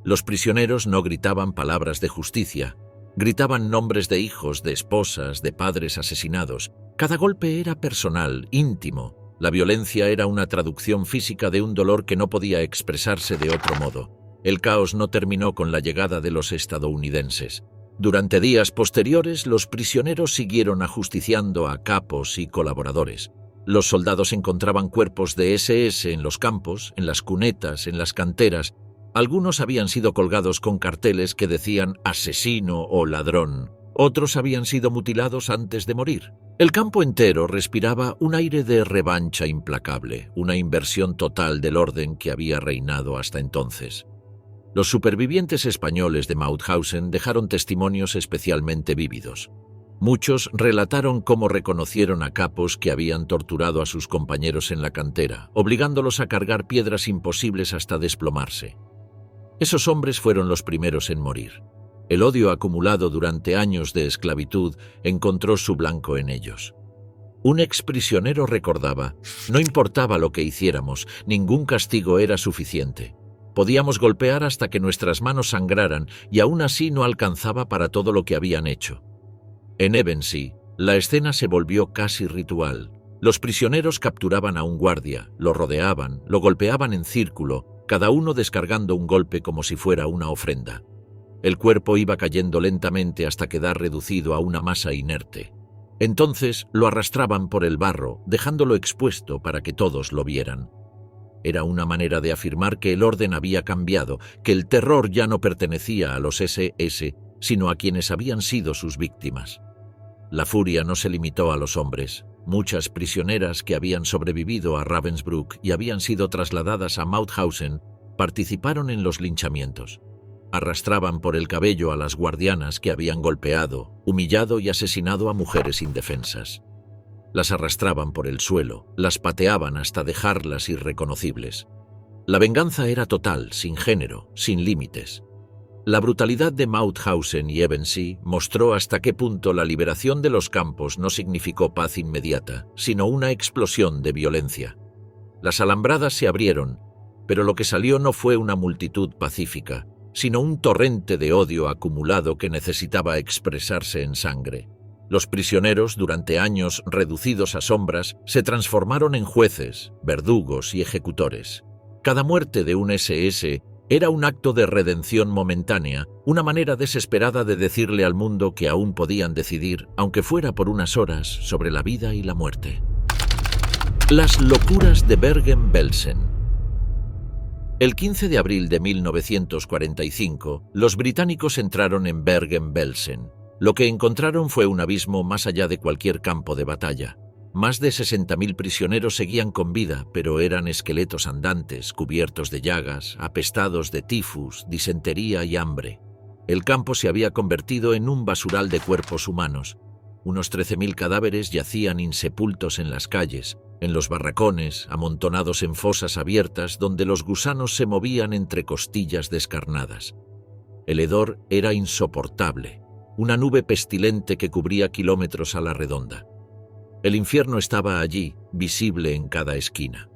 Los prisioneros no gritaban palabras de justicia. Gritaban nombres de hijos, de esposas, de padres asesinados. Cada golpe era personal, íntimo. La violencia era una traducción física de un dolor que no podía expresarse de otro modo. El caos no terminó con la llegada de los estadounidenses. Durante días posteriores, los prisioneros siguieron ajusticiando a capos y colaboradores. Los soldados encontraban cuerpos de SS en los campos, en las cunetas, en las canteras. Algunos habían sido colgados con carteles que decían asesino o ladrón. Otros habían sido mutilados antes de morir. El campo entero respiraba un aire de revancha implacable, una inversión total del orden que había reinado hasta entonces. Los supervivientes españoles de Mauthausen dejaron testimonios especialmente vívidos. Muchos relataron cómo reconocieron a capos que habían torturado a sus compañeros en la cantera, obligándolos a cargar piedras imposibles hasta desplomarse. Esos hombres fueron los primeros en morir. El odio acumulado durante años de esclavitud encontró su blanco en ellos. Un exprisionero recordaba: no importaba lo que hiciéramos, ningún castigo era suficiente. Podíamos golpear hasta que nuestras manos sangraran y aún así no alcanzaba para todo lo que habían hecho. En Ebensee, la escena se volvió casi ritual. Los prisioneros capturaban a un guardia, lo rodeaban, lo golpeaban en círculo, cada uno descargando un golpe como si fuera una ofrenda. El cuerpo iba cayendo lentamente hasta quedar reducido a una masa inerte. Entonces lo arrastraban por el barro, dejándolo expuesto para que todos lo vieran. Era una manera de afirmar que el orden había cambiado, que el terror ya no pertenecía a los SS, sino a quienes habían sido sus víctimas. La furia no se limitó a los hombres. Muchas prisioneras que habían sobrevivido a Ravensbrück y habían sido trasladadas a Mauthausen participaron en los linchamientos. Arrastraban por el cabello a las guardianas que habían golpeado, humillado y asesinado a mujeres indefensas. Las arrastraban por el suelo, las pateaban hasta dejarlas irreconocibles. La venganza era total, sin género, sin límites. La brutalidad de Mauthausen y Ebensee mostró hasta qué punto la liberación de los campos no significó paz inmediata, sino una explosión de violencia. Las alambradas se abrieron, pero lo que salió no fue una multitud pacífica, sino un torrente de odio acumulado que necesitaba expresarse en sangre. Los prisioneros, durante años reducidos a sombras, se transformaron en jueces, verdugos y ejecutores. Cada muerte de un SS era un acto de redención momentánea, una manera desesperada de decirle al mundo que aún podían decidir, aunque fuera por unas horas, sobre la vida y la muerte. Las locuras de Bergen-Belsen. El 15 de abril de 1945, los británicos entraron en Bergen-Belsen. Lo que encontraron fue un abismo más allá de cualquier campo de batalla. Más de 60.000 prisioneros seguían con vida, pero eran esqueletos andantes, cubiertos de llagas, apestados de tifus, disentería y hambre. El campo se había convertido en un basural de cuerpos humanos. Unos 13.000 cadáveres yacían insepultos en las calles, en los barracones, amontonados en fosas abiertas donde los gusanos se movían entre costillas descarnadas. El hedor era insoportable, una nube pestilente que cubría kilómetros a la redonda. El infierno estaba allí, visible en cada esquina.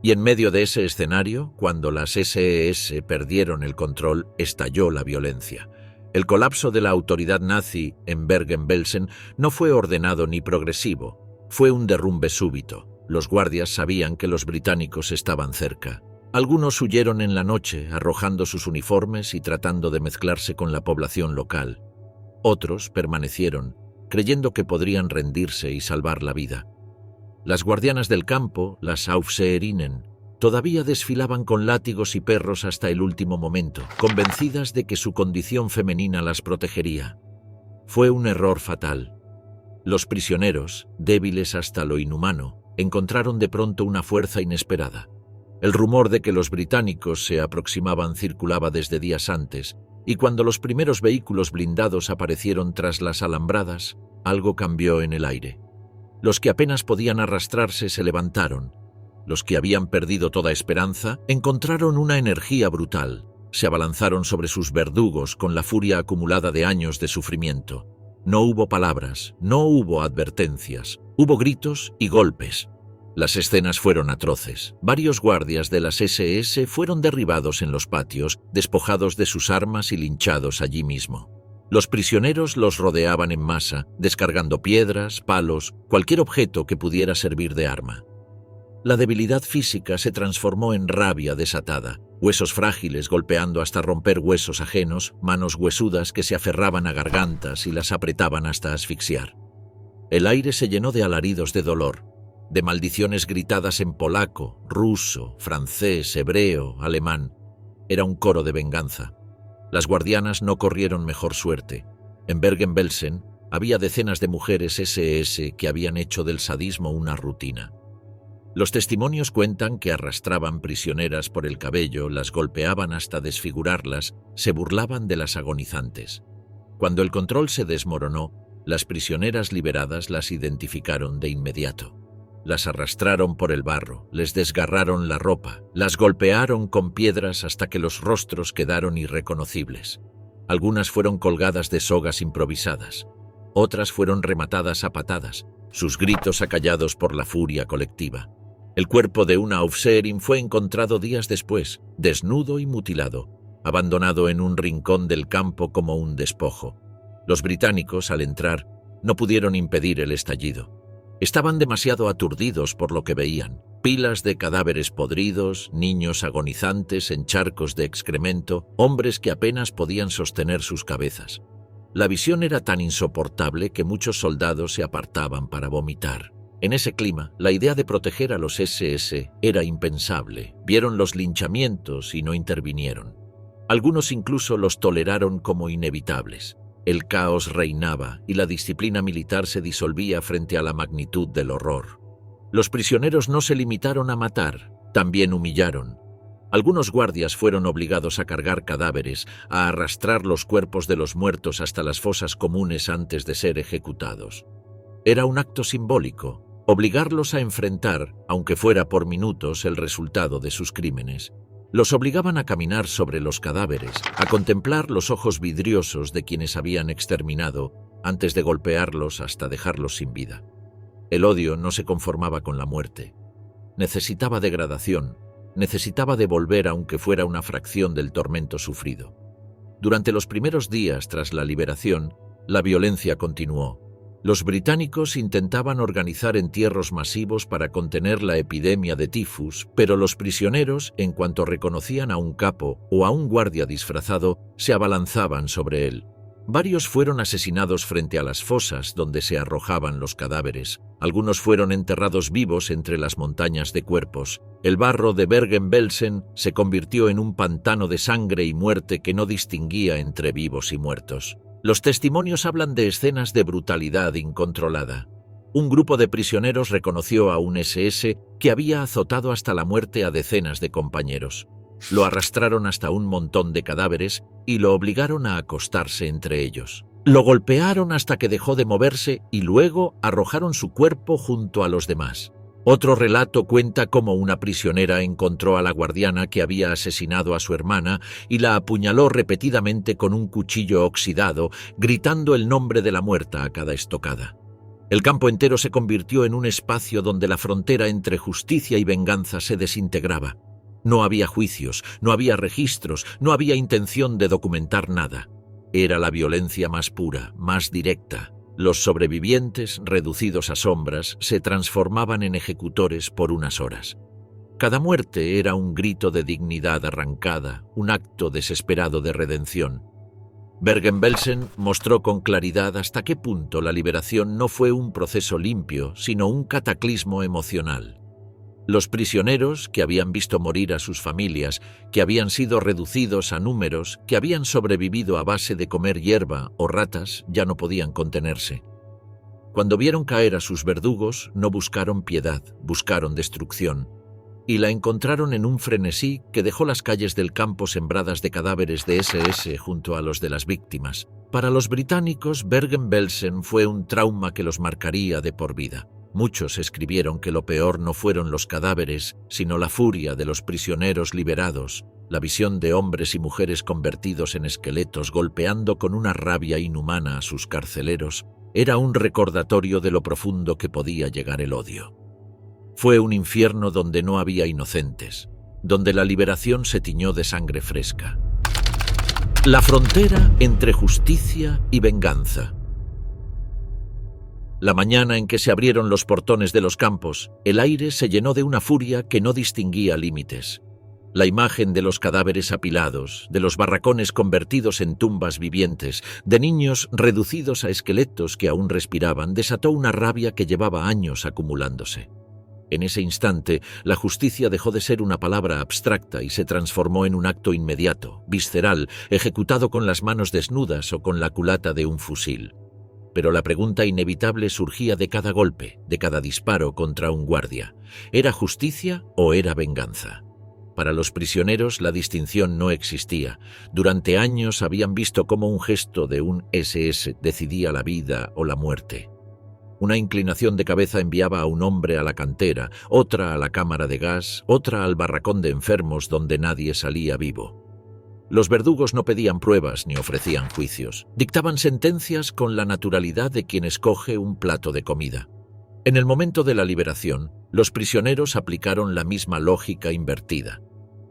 Y en medio de ese escenario, cuando las SS perdieron el control, estalló la violencia. El colapso de la autoridad nazi en Bergen-Belsen no fue ordenado ni progresivo, fue un derrumbe súbito. Los guardias sabían que los británicos estaban cerca. Algunos huyeron en la noche, arrojando sus uniformes y tratando de mezclarse con la población local. Otros permanecieron, creyendo que podrían rendirse y salvar la vida. Las guardianas del campo, las Aufseherinnen, todavía desfilaban con látigos y perros hasta el último momento, convencidas de que su condición femenina las protegería. Fue un error fatal. Los prisioneros, débiles hasta lo inhumano, encontraron de pronto una fuerza inesperada. El rumor de que los británicos se aproximaban circulaba desde días antes, y cuando los primeros vehículos blindados aparecieron tras las alambradas, algo cambió en el aire. Los que apenas podían arrastrarse se levantaron. Los que habían perdido toda esperanza encontraron una energía brutal. Se abalanzaron sobre sus verdugos con la furia acumulada de años de sufrimiento. No hubo palabras, no hubo advertencias, hubo gritos y golpes. Las escenas fueron atroces. Varios guardias de las SS fueron derribados en los patios, despojados de sus armas y linchados allí mismo. Los prisioneros los rodeaban en masa, descargando piedras, palos, cualquier objeto que pudiera servir de arma. La debilidad física se transformó en rabia desatada, huesos frágiles golpeando hasta romper huesos ajenos, manos huesudas que se aferraban a gargantas y las apretaban hasta asfixiar. El aire se llenó de alaridos de dolor, de maldiciones gritadas en polaco, ruso, francés, hebreo, alemán. Era un coro de venganza. Las guardianas no corrieron mejor suerte. En Bergen-Belsen había decenas de mujeres SS que habían hecho del sadismo una rutina. Los testimonios cuentan que arrastraban prisioneras por el cabello, las golpeaban hasta desfigurarlas, se burlaban de las agonizantes. Cuando el control se desmoronó, las prisioneras liberadas las identificaron de inmediato. Las arrastraron por el barro, les desgarraron la ropa, las golpearon con piedras hasta que los rostros quedaron irreconocibles. Algunas fueron colgadas de sogas improvisadas, otras fueron rematadas a patadas, sus gritos acallados por la furia colectiva. El cuerpo de una Aufseherin fue encontrado días después, desnudo y mutilado, abandonado en un rincón del campo como un despojo. Los británicos, al entrar, no pudieron impedir el estallido. Estaban demasiado aturdidos por lo que veían. Pilas de cadáveres podridos, niños agonizantes en charcos de excremento, hombres que apenas podían sostener sus cabezas. La visión era tan insoportable que muchos soldados se apartaban para vomitar. En ese clima, la idea de proteger a los SS era impensable. Vieron los linchamientos y no intervinieron. Algunos incluso los toleraron como inevitables. El caos reinaba y la disciplina militar se disolvía frente a la magnitud del horror. Los prisioneros no se limitaron a matar, también humillaron. Algunos guardias fueron obligados a cargar cadáveres, a arrastrar los cuerpos de los muertos hasta las fosas comunes antes de ser ejecutados. Era un acto simbólico, obligarlos a enfrentar, aunque fuera por minutos, el resultado de sus crímenes. Los obligaban a caminar sobre los cadáveres, a contemplar los ojos vidriosos de quienes habían exterminado antes de golpearlos hasta dejarlos sin vida. El odio no se conformaba con la muerte. Necesitaba degradación, necesitaba devolver aunque fuera una fracción del tormento sufrido. Durante los primeros días tras la liberación, la violencia continuó. Los británicos intentaban organizar entierros masivos para contener la epidemia de tifus, pero los prisioneros, en cuanto reconocían a un capo o a un guardia disfrazado, se abalanzaban sobre él. Varios fueron asesinados frente a las fosas donde se arrojaban los cadáveres. Algunos fueron enterrados vivos entre las montañas de cuerpos. El barro de Bergen-Belsen se convirtió en un pantano de sangre y muerte que no distinguía entre vivos y muertos. Los testimonios hablan de escenas de brutalidad incontrolada. Un grupo de prisioneros reconoció a un SS que había azotado hasta la muerte a decenas de compañeros. Lo arrastraron hasta un montón de cadáveres y lo obligaron a acostarse entre ellos. Lo golpearon hasta que dejó de moverse y luego arrojaron su cuerpo junto a los demás. Otro relato cuenta cómo una prisionera encontró a la guardiana que había asesinado a su hermana y la apuñaló repetidamente con un cuchillo oxidado, gritando el nombre de la muerta a cada estocada. El campo entero se convirtió en un espacio donde la frontera entre justicia y venganza se desintegraba. No había juicios, no había registros, no había intención de documentar nada. Era la violencia más pura, más directa. Los sobrevivientes, reducidos a sombras, se transformaban en ejecutores por unas horas. Cada muerte era un grito de dignidad arrancada, un acto desesperado de redención. Bergen-Belsen mostró con claridad hasta qué punto la liberación no fue un proceso limpio, sino un cataclismo emocional. Los prisioneros, que habían visto morir a sus familias, que habían sido reducidos a números, que habían sobrevivido a base de comer hierba o ratas, ya no podían contenerse. Cuando vieron caer a sus verdugos, no buscaron piedad, buscaron destrucción. Y la encontraron en un frenesí que dejó las calles del campo sembradas de cadáveres de SS junto a los de las víctimas. Para los británicos, Bergen-Belsen fue un trauma que los marcaría de por vida. Muchos escribieron que lo peor no fueron los cadáveres, sino la furia de los prisioneros liberados, la visión de hombres y mujeres convertidos en esqueletos golpeando con una rabia inhumana a sus carceleros. Era un recordatorio de lo profundo que podía llegar el odio. Fue un infierno donde no había inocentes, donde la liberación se tiñó de sangre fresca. La frontera entre justicia y venganza. La mañana en que se abrieron los portones de los campos, el aire se llenó de una furia que no distinguía límites. La imagen de los cadáveres apilados, de los barracones convertidos en tumbas vivientes, de niños reducidos a esqueletos que aún respiraban, desató una rabia que llevaba años acumulándose. En ese instante, la justicia dejó de ser una palabra abstracta y se transformó en un acto inmediato, visceral, ejecutado con las manos desnudas o con la culata de un fusil. Pero la pregunta inevitable surgía de cada golpe, de cada disparo contra un guardia. ¿Era justicia o era venganza? Para los prisioneros la distinción no existía. Durante años habían visto cómo un gesto de un SS decidía la vida o la muerte. Una inclinación de cabeza enviaba a un hombre a la cantera, otra a la cámara de gas, otra al barracón de enfermos donde nadie salía vivo. Los verdugos no pedían pruebas ni ofrecían juicios. Dictaban sentencias con la naturalidad de quien escoge un plato de comida. En el momento de la liberación, los prisioneros aplicaron la misma lógica invertida.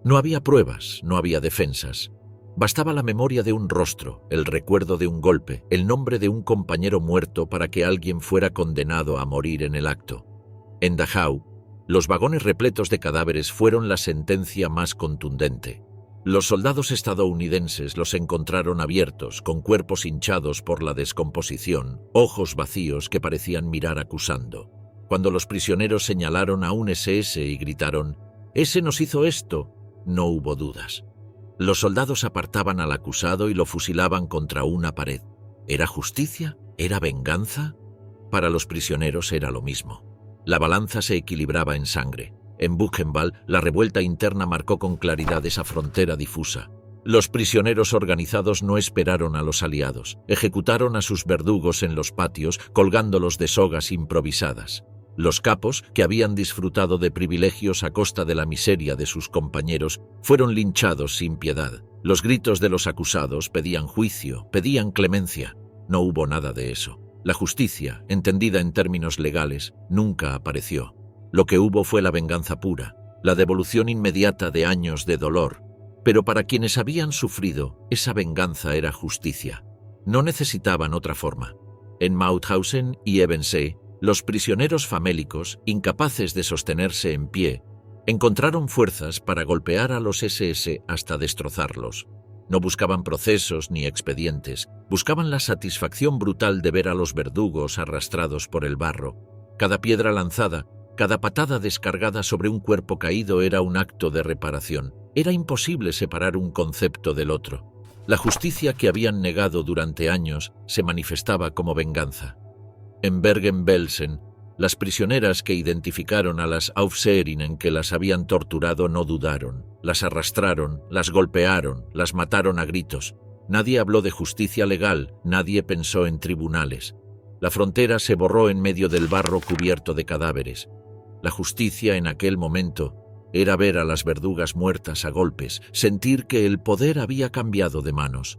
No había pruebas, no había defensas. Bastaba la memoria de un rostro, el recuerdo de un golpe, el nombre de un compañero muerto para que alguien fuera condenado a morir en el acto. En Dachau, los vagones repletos de cadáveres fueron la sentencia más contundente. Los soldados estadounidenses los encontraron abiertos, con cuerpos hinchados por la descomposición, ojos vacíos que parecían mirar acusando. Cuando los prisioneros señalaron a un SS y gritaron, «¡Ese nos hizo esto!», no hubo dudas. Los soldados apartaban al acusado y lo fusilaban contra una pared. ¿Era justicia? ¿Era venganza? Para los prisioneros era lo mismo. La balanza se equilibraba en sangre. En Buchenwald, la revuelta interna marcó con claridad esa frontera difusa. Los prisioneros organizados no esperaron a los aliados. Ejecutaron a sus verdugos en los patios, colgándolos de sogas improvisadas. Los capos, que habían disfrutado de privilegios a costa de la miseria de sus compañeros, fueron linchados sin piedad. Los gritos de los acusados pedían juicio, pedían clemencia. No hubo nada de eso. La justicia, entendida en términos legales, nunca apareció. Lo que hubo fue la venganza pura, la devolución inmediata de años de dolor. Pero para quienes habían sufrido, esa venganza era justicia. No necesitaban otra forma. En Mauthausen y Ebensee, los prisioneros famélicos, incapaces de sostenerse en pie, encontraron fuerzas para golpear a los SS hasta destrozarlos. No buscaban procesos ni expedientes, buscaban la satisfacción brutal de ver a los verdugos arrastrados por el barro. Cada piedra lanzada, cada patada descargada sobre un cuerpo caído era un acto de reparación. Era imposible separar un concepto del otro. La justicia que habían negado durante años se manifestaba como venganza. En Bergen-Belsen, las prisioneras que identificaron a las Aufseherinnen que las habían torturado no dudaron. Las arrastraron, las golpearon, las mataron a gritos. Nadie habló de justicia legal, nadie pensó en tribunales. La frontera se borró en medio del barro cubierto de cadáveres. La justicia en aquel momento era ver a las verdugas muertas a golpes, sentir que el poder había cambiado de manos.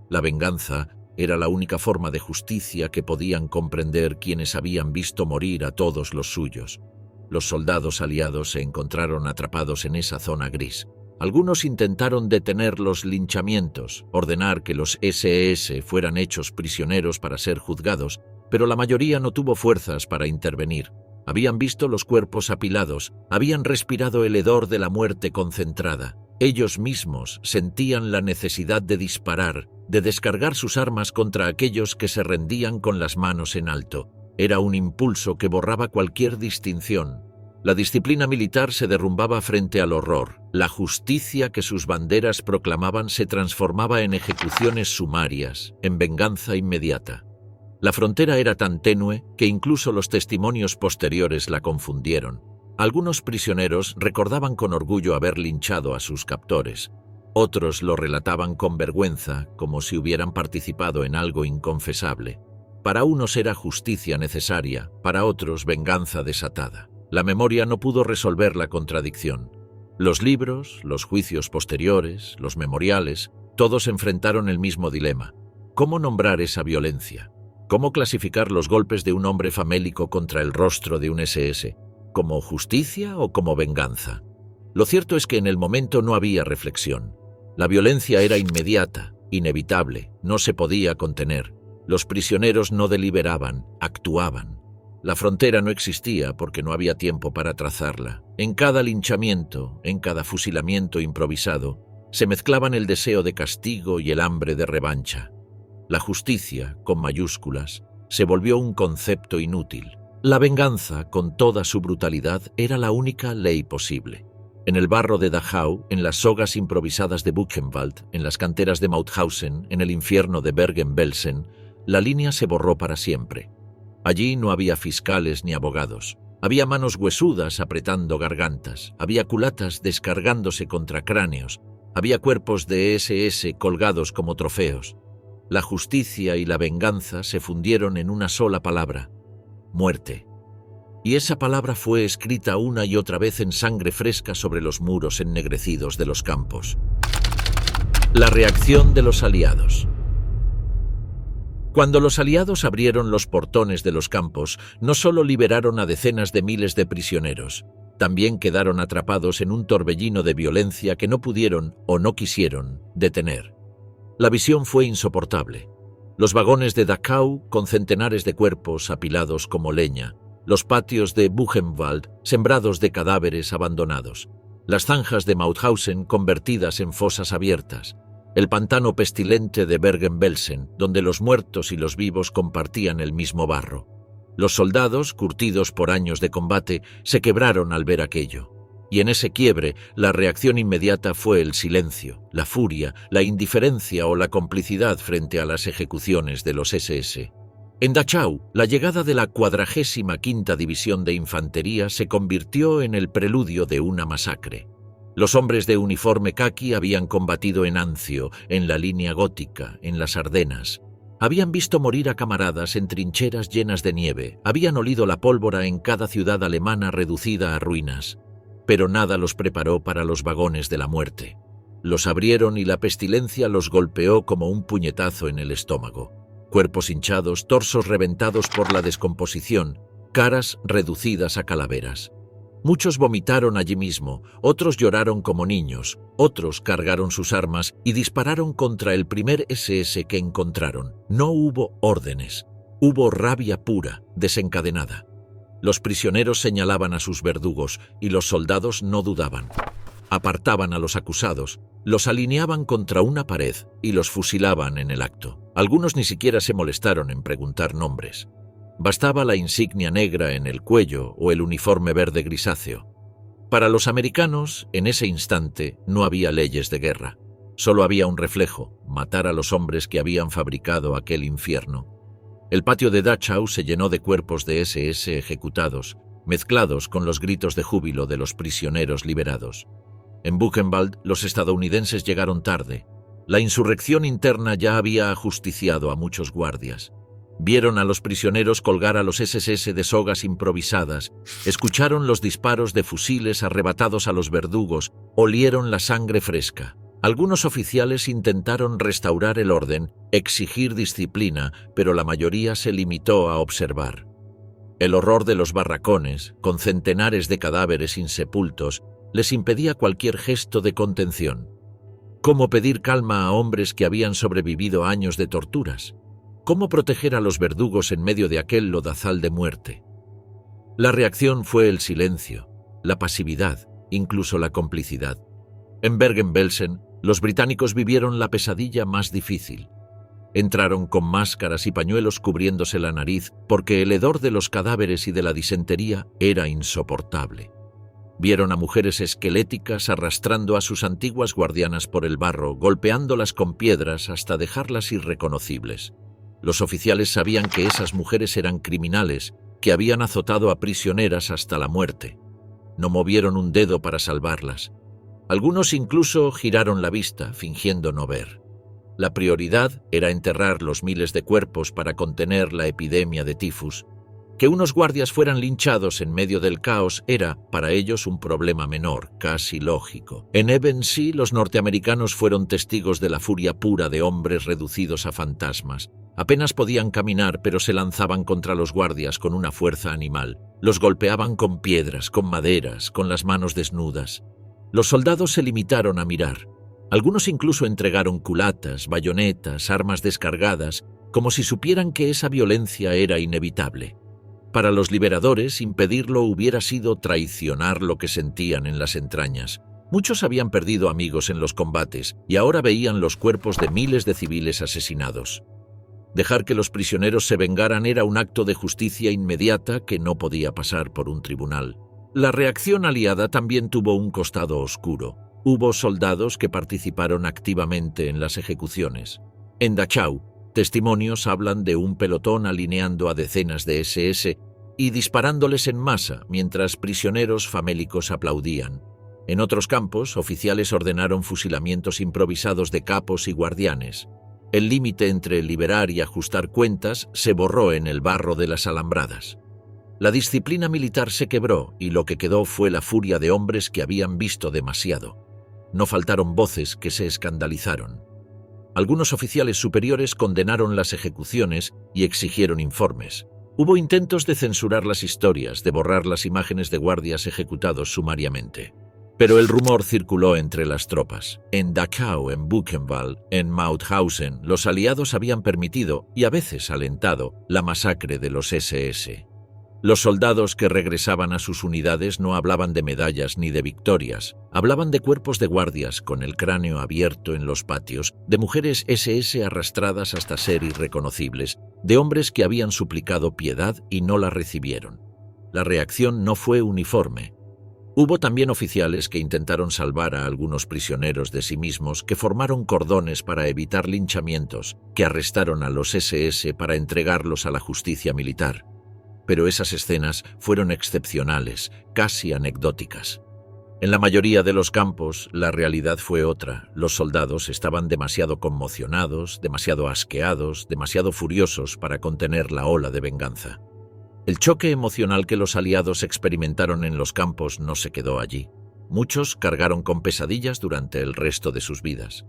La venganza era la única forma de justicia que podían comprender quienes habían visto morir a todos los suyos. Los soldados aliados se encontraron atrapados en esa zona gris. Algunos intentaron detener los linchamientos, ordenar que los SS fueran hechos prisioneros para ser juzgados, pero la mayoría no tuvo fuerzas para intervenir. Habían visto los cuerpos apilados, habían respirado el hedor de la muerte concentrada. Ellos mismos sentían la necesidad de disparar, de descargar sus armas contra aquellos que se rendían con las manos en alto. Era un impulso que borraba cualquier distinción. La disciplina militar se derrumbaba frente al horror. La justicia que sus banderas proclamaban se transformaba en ejecuciones sumarias, en venganza inmediata. La frontera era tan tenue que incluso los testimonios posteriores la confundieron. Algunos prisioneros recordaban con orgullo haber linchado a sus captores. Otros lo relataban con vergüenza, como si hubieran participado en algo inconfesable. Para unos era justicia necesaria, para otros venganza desatada. La memoria no pudo resolver la contradicción. Los libros, los juicios posteriores, los memoriales, todos enfrentaron el mismo dilema. ¿Cómo nombrar esa violencia? ¿Cómo clasificar los golpes de un hombre famélico contra el rostro de un SS? ¿Como justicia o como venganza? Lo cierto es que en el momento no había reflexión. La violencia era inmediata, inevitable, no se podía contener. Los prisioneros no deliberaban, actuaban. La frontera no existía porque no había tiempo para trazarla. En cada linchamiento, en cada fusilamiento improvisado, se mezclaban el deseo de castigo y el hambre de revancha. La justicia, con mayúsculas, se volvió un concepto inútil. La venganza, con toda su brutalidad, era la única ley posible. En el barro de Dachau, en las sogas improvisadas de Buchenwald, en las canteras de Mauthausen, en el infierno de Bergen-Belsen, la línea se borró para siempre. Allí no había fiscales ni abogados. Había manos huesudas apretando gargantas, había culatas descargándose contra cráneos, había cuerpos de SS colgados como trofeos. La justicia y la venganza se fundieron en una sola palabra: muerte. Y esa palabra fue escrita una y otra vez en sangre fresca sobre los muros ennegrecidos de los campos. La reacción de los aliados. Cuando los aliados abrieron los portones de los campos, no solo liberaron a decenas de miles de prisioneros, también quedaron atrapados en un torbellino de violencia que no pudieron o no quisieron detener. La visión fue insoportable. Los vagones de Dachau con centenares de cuerpos apilados como leña, los patios de Buchenwald sembrados de cadáveres abandonados, las zanjas de Mauthausen convertidas en fosas abiertas, el pantano pestilente de Bergen-Belsen, donde los muertos y los vivos compartían el mismo barro. Los soldados, curtidos por años de combate, se quebraron al ver aquello. Y en ese quiebre, la reacción inmediata fue el silencio, la furia, la indiferencia o la complicidad frente a las ejecuciones de los SS. En Dachau, la llegada de la 45ª División de Infantería se convirtió en el preludio de una masacre. Los hombres de uniforme caqui habían combatido en Anzio, en la línea gótica, en las Ardenas. Habían visto morir a camaradas en trincheras llenas de nieve, habían olido la pólvora en cada ciudad alemana reducida a ruinas. Pero nada los preparó para los vagones de la muerte. Los abrieron y la pestilencia los golpeó como un puñetazo en el estómago. Cuerpos hinchados, torsos reventados por la descomposición, caras reducidas a calaveras. Muchos vomitaron allí mismo, otros lloraron como niños, otros cargaron sus armas y dispararon contra el primer SS que encontraron. No hubo órdenes, hubo rabia pura, desencadenada. Los prisioneros señalaban a sus verdugos y los soldados no dudaban. Apartaban a los acusados, los alineaban contra una pared y los fusilaban en el acto. Algunos ni siquiera se molestaron en preguntar nombres. Bastaba la insignia negra en el cuello o el uniforme verde grisáceo. Para los americanos, en ese instante, no había leyes de guerra. Solo había un reflejo: matar a los hombres que habían fabricado aquel infierno. El patio de Dachau se llenó de cuerpos de SS ejecutados, mezclados con los gritos de júbilo de los prisioneros liberados. En Buchenwald, los estadounidenses llegaron tarde. La insurrección interna ya había ajusticiado a muchos guardias. Vieron a los prisioneros colgar a los SS de sogas improvisadas, escucharon los disparos de fusiles arrebatados a los verdugos, olieron la sangre fresca. Algunos oficiales intentaron restaurar el orden, exigir disciplina, pero la mayoría se limitó a observar. El horror de los barracones, con centenares de cadáveres insepultos, les impedía cualquier gesto de contención. ¿Cómo pedir calma a hombres que habían sobrevivido a años de torturas? ¿Cómo proteger a los verdugos en medio de aquel lodazal de muerte? La reacción fue el silencio, la pasividad, incluso la complicidad. En Bergen-Belsen, los británicos vivieron la pesadilla más difícil. Entraron con máscaras y pañuelos cubriéndose la nariz porque el hedor de los cadáveres y de la disentería era insoportable. Vieron a mujeres esqueléticas arrastrando a sus antiguas guardianas por el barro, golpeándolas con piedras hasta dejarlas irreconocibles. Los oficiales sabían que esas mujeres eran criminales, que habían azotado a prisioneras hasta la muerte. No movieron un dedo para salvarlas. Algunos incluso giraron la vista, fingiendo no ver. La prioridad era enterrar los miles de cuerpos para contener la epidemia de tifus. Que unos guardias fueran linchados en medio del caos era, para ellos, un problema menor, casi lógico. En Ebensee, los norteamericanos fueron testigos de la furia pura de hombres reducidos a fantasmas. Apenas podían caminar, pero se lanzaban contra los guardias con una fuerza animal. Los golpeaban con piedras, con maderas, con las manos desnudas. Los soldados se limitaron a mirar. Algunos incluso entregaron culatas, bayonetas, armas descargadas, como si supieran que esa violencia era inevitable. Para los liberadores, impedirlo hubiera sido traicionar lo que sentían en las entrañas. Muchos habían perdido amigos en los combates y ahora veían los cuerpos de miles de civiles asesinados. Dejar que los prisioneros se vengaran era un acto de justicia inmediata que no podía pasar por un tribunal. La reacción aliada también tuvo un costado oscuro. Hubo soldados que participaron activamente en las ejecuciones. En Dachau, testimonios hablan de un pelotón alineando a decenas de SS y disparándoles en masa mientras prisioneros famélicos aplaudían. En otros campos, oficiales ordenaron fusilamientos improvisados de capos y guardianes. El límite entre liberar y ajustar cuentas se borró en el barro de las alambradas. La disciplina militar se quebró y lo que quedó fue la furia de hombres que habían visto demasiado. No faltaron voces que se escandalizaron. Algunos oficiales superiores condenaron las ejecuciones y exigieron informes. Hubo intentos de censurar las historias, de borrar las imágenes de guardias ejecutados sumariamente. Pero el rumor circuló entre las tropas. En Dachau, en Buchenwald, en Mauthausen, los aliados habían permitido, y a veces alentado, la masacre de los SS. Los soldados que regresaban a sus unidades no hablaban de medallas ni de victorias. Hablaban de cuerpos de guardias con el cráneo abierto en los patios, de mujeres SS arrastradas hasta ser irreconocibles, de hombres que habían suplicado piedad y no la recibieron. La reacción no fue uniforme. Hubo también oficiales que intentaron salvar a algunos prisioneros de sí mismos, que formaron cordones para evitar linchamientos, que arrestaron a los SS para entregarlos a la justicia militar. Pero esas escenas fueron excepcionales, casi anecdóticas. En la mayoría de los campos, la realidad fue otra. Los soldados estaban demasiado conmocionados, demasiado asqueados, demasiado furiosos para contener la ola de venganza. El choque emocional que los aliados experimentaron en los campos no se quedó allí. Muchos cargaron con pesadillas durante el resto de sus vidas.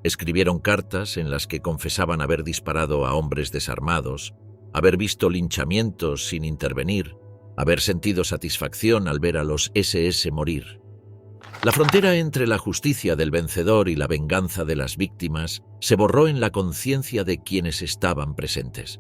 Escribieron cartas en las que confesaban haber disparado a hombres desarmados, haber visto linchamientos sin intervenir, haber sentido satisfacción al ver a los SS morir. La frontera entre la justicia del vencedor y la venganza de las víctimas se borró en la conciencia de quienes estaban presentes.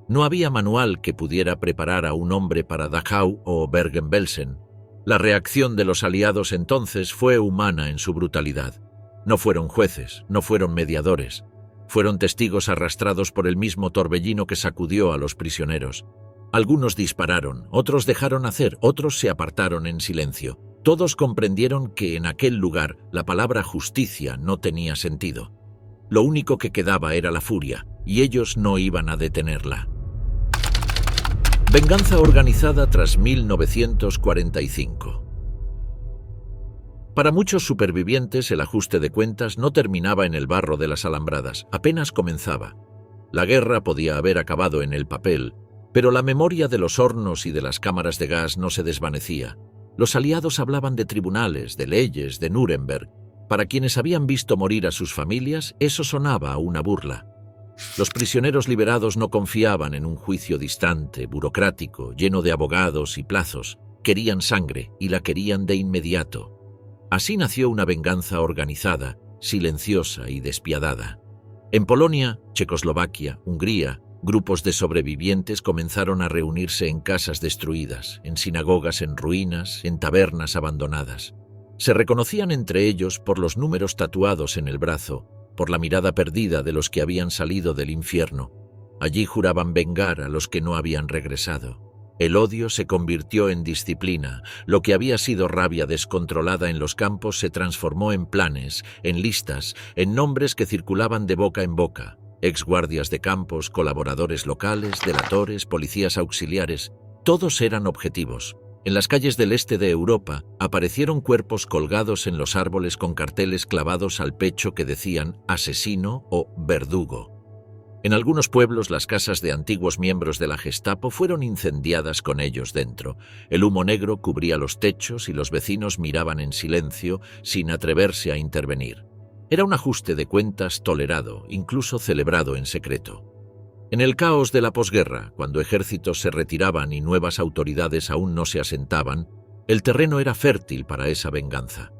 No había manual que pudiera preparar a un hombre para Dachau o Bergen-Belsen. La reacción de los aliados entonces fue humana en su brutalidad. No fueron jueces, no fueron mediadores. Fueron testigos arrastrados por el mismo torbellino que sacudió a los prisioneros. Algunos dispararon, otros dejaron hacer, otros se apartaron en silencio. Todos comprendieron que en aquel lugar la palabra justicia no tenía sentido. Lo único que quedaba era la furia, y ellos no iban a detenerla. Venganza organizada tras 1945. Para muchos supervivientes, el ajuste de cuentas no terminaba en el barro de las alambradas, apenas comenzaba. La guerra podía haber acabado en el papel, pero la memoria de los hornos y de las cámaras de gas no se desvanecía. Los aliados hablaban de tribunales, de leyes, de Nuremberg. Para quienes habían visto morir a sus familias, eso sonaba a una burla. Los prisioneros liberados no confiaban en un juicio distante, burocrático, lleno de abogados y plazos. Querían sangre y la querían de inmediato. Así nació una venganza organizada, silenciosa y despiadada. En Polonia, Checoslovaquia, Hungría, grupos de sobrevivientes comenzaron a reunirse en casas destruidas, en sinagogas en ruinas, en tabernas abandonadas. Se reconocían entre ellos por los números tatuados en el brazo, por la mirada perdida de los que habían salido del infierno. Allí juraban vengar a los que no habían regresado. El odio se convirtió en disciplina. Lo que había sido rabia descontrolada en los campos se transformó en planes, en listas, en nombres que circulaban de boca en boca. Exguardias de campos, colaboradores locales, delatores, policías auxiliares, todos eran objetivos. En las calles del este de Europa aparecieron cuerpos colgados en los árboles con carteles clavados al pecho que decían asesino o verdugo. En algunos pueblos las casas de antiguos miembros de la Gestapo fueron incendiadas con ellos dentro. El humo negro cubría los techos y los vecinos miraban en silencio sin atreverse a intervenir. Era un ajuste de cuentas tolerado, incluso celebrado en secreto. En el caos de la posguerra, cuando ejércitos se retiraban y nuevas autoridades aún no se asentaban, el terreno era fértil para esa venganza.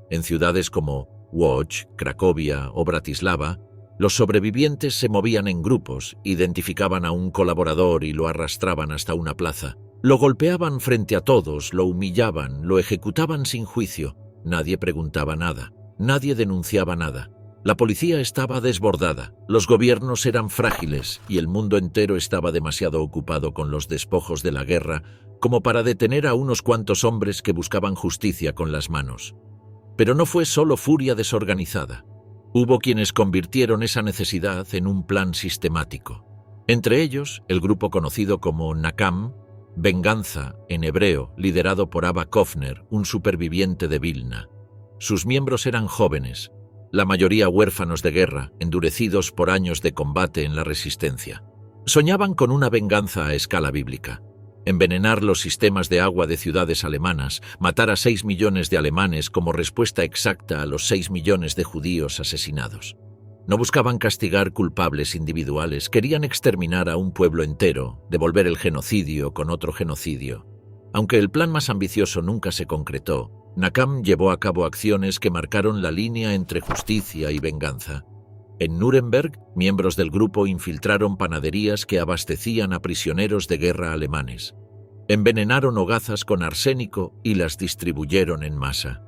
En ciudades como Łódź, Cracovia o Bratislava, los sobrevivientes se movían en grupos, identificaban a un colaborador y lo arrastraban hasta una plaza. Lo golpeaban frente a todos, lo humillaban, lo ejecutaban sin juicio. Nadie preguntaba nada. Nadie denunciaba nada. La policía estaba desbordada, los gobiernos eran frágiles y el mundo entero estaba demasiado ocupado con los despojos de la guerra como para detener a unos cuantos hombres que buscaban justicia con las manos. Pero no fue solo furia desorganizada. Hubo quienes convirtieron esa necesidad en un plan sistemático. Entre ellos, el grupo conocido como Nakam, venganza en hebreo, liderado por Abba Kovner, un superviviente de Vilna. Sus miembros eran jóvenes, la mayoría huérfanos de guerra, endurecidos por años de combate en la resistencia. Soñaban con una venganza a escala bíblica. Envenenar los sistemas de agua de ciudades alemanas, matar a 6 millones de alemanes como respuesta exacta a los 6 millones de judíos asesinados. No buscaban castigar culpables individuales, querían exterminar a un pueblo entero, devolver el genocidio con otro genocidio. Aunque el plan más ambicioso nunca se concretó, Nakam llevó a cabo acciones que marcaron la línea entre justicia y venganza. En Nuremberg, miembros del grupo infiltraron panaderías que abastecían a prisioneros de guerra alemanes. Envenenaron hogazas con arsénico y las distribuyeron en masa.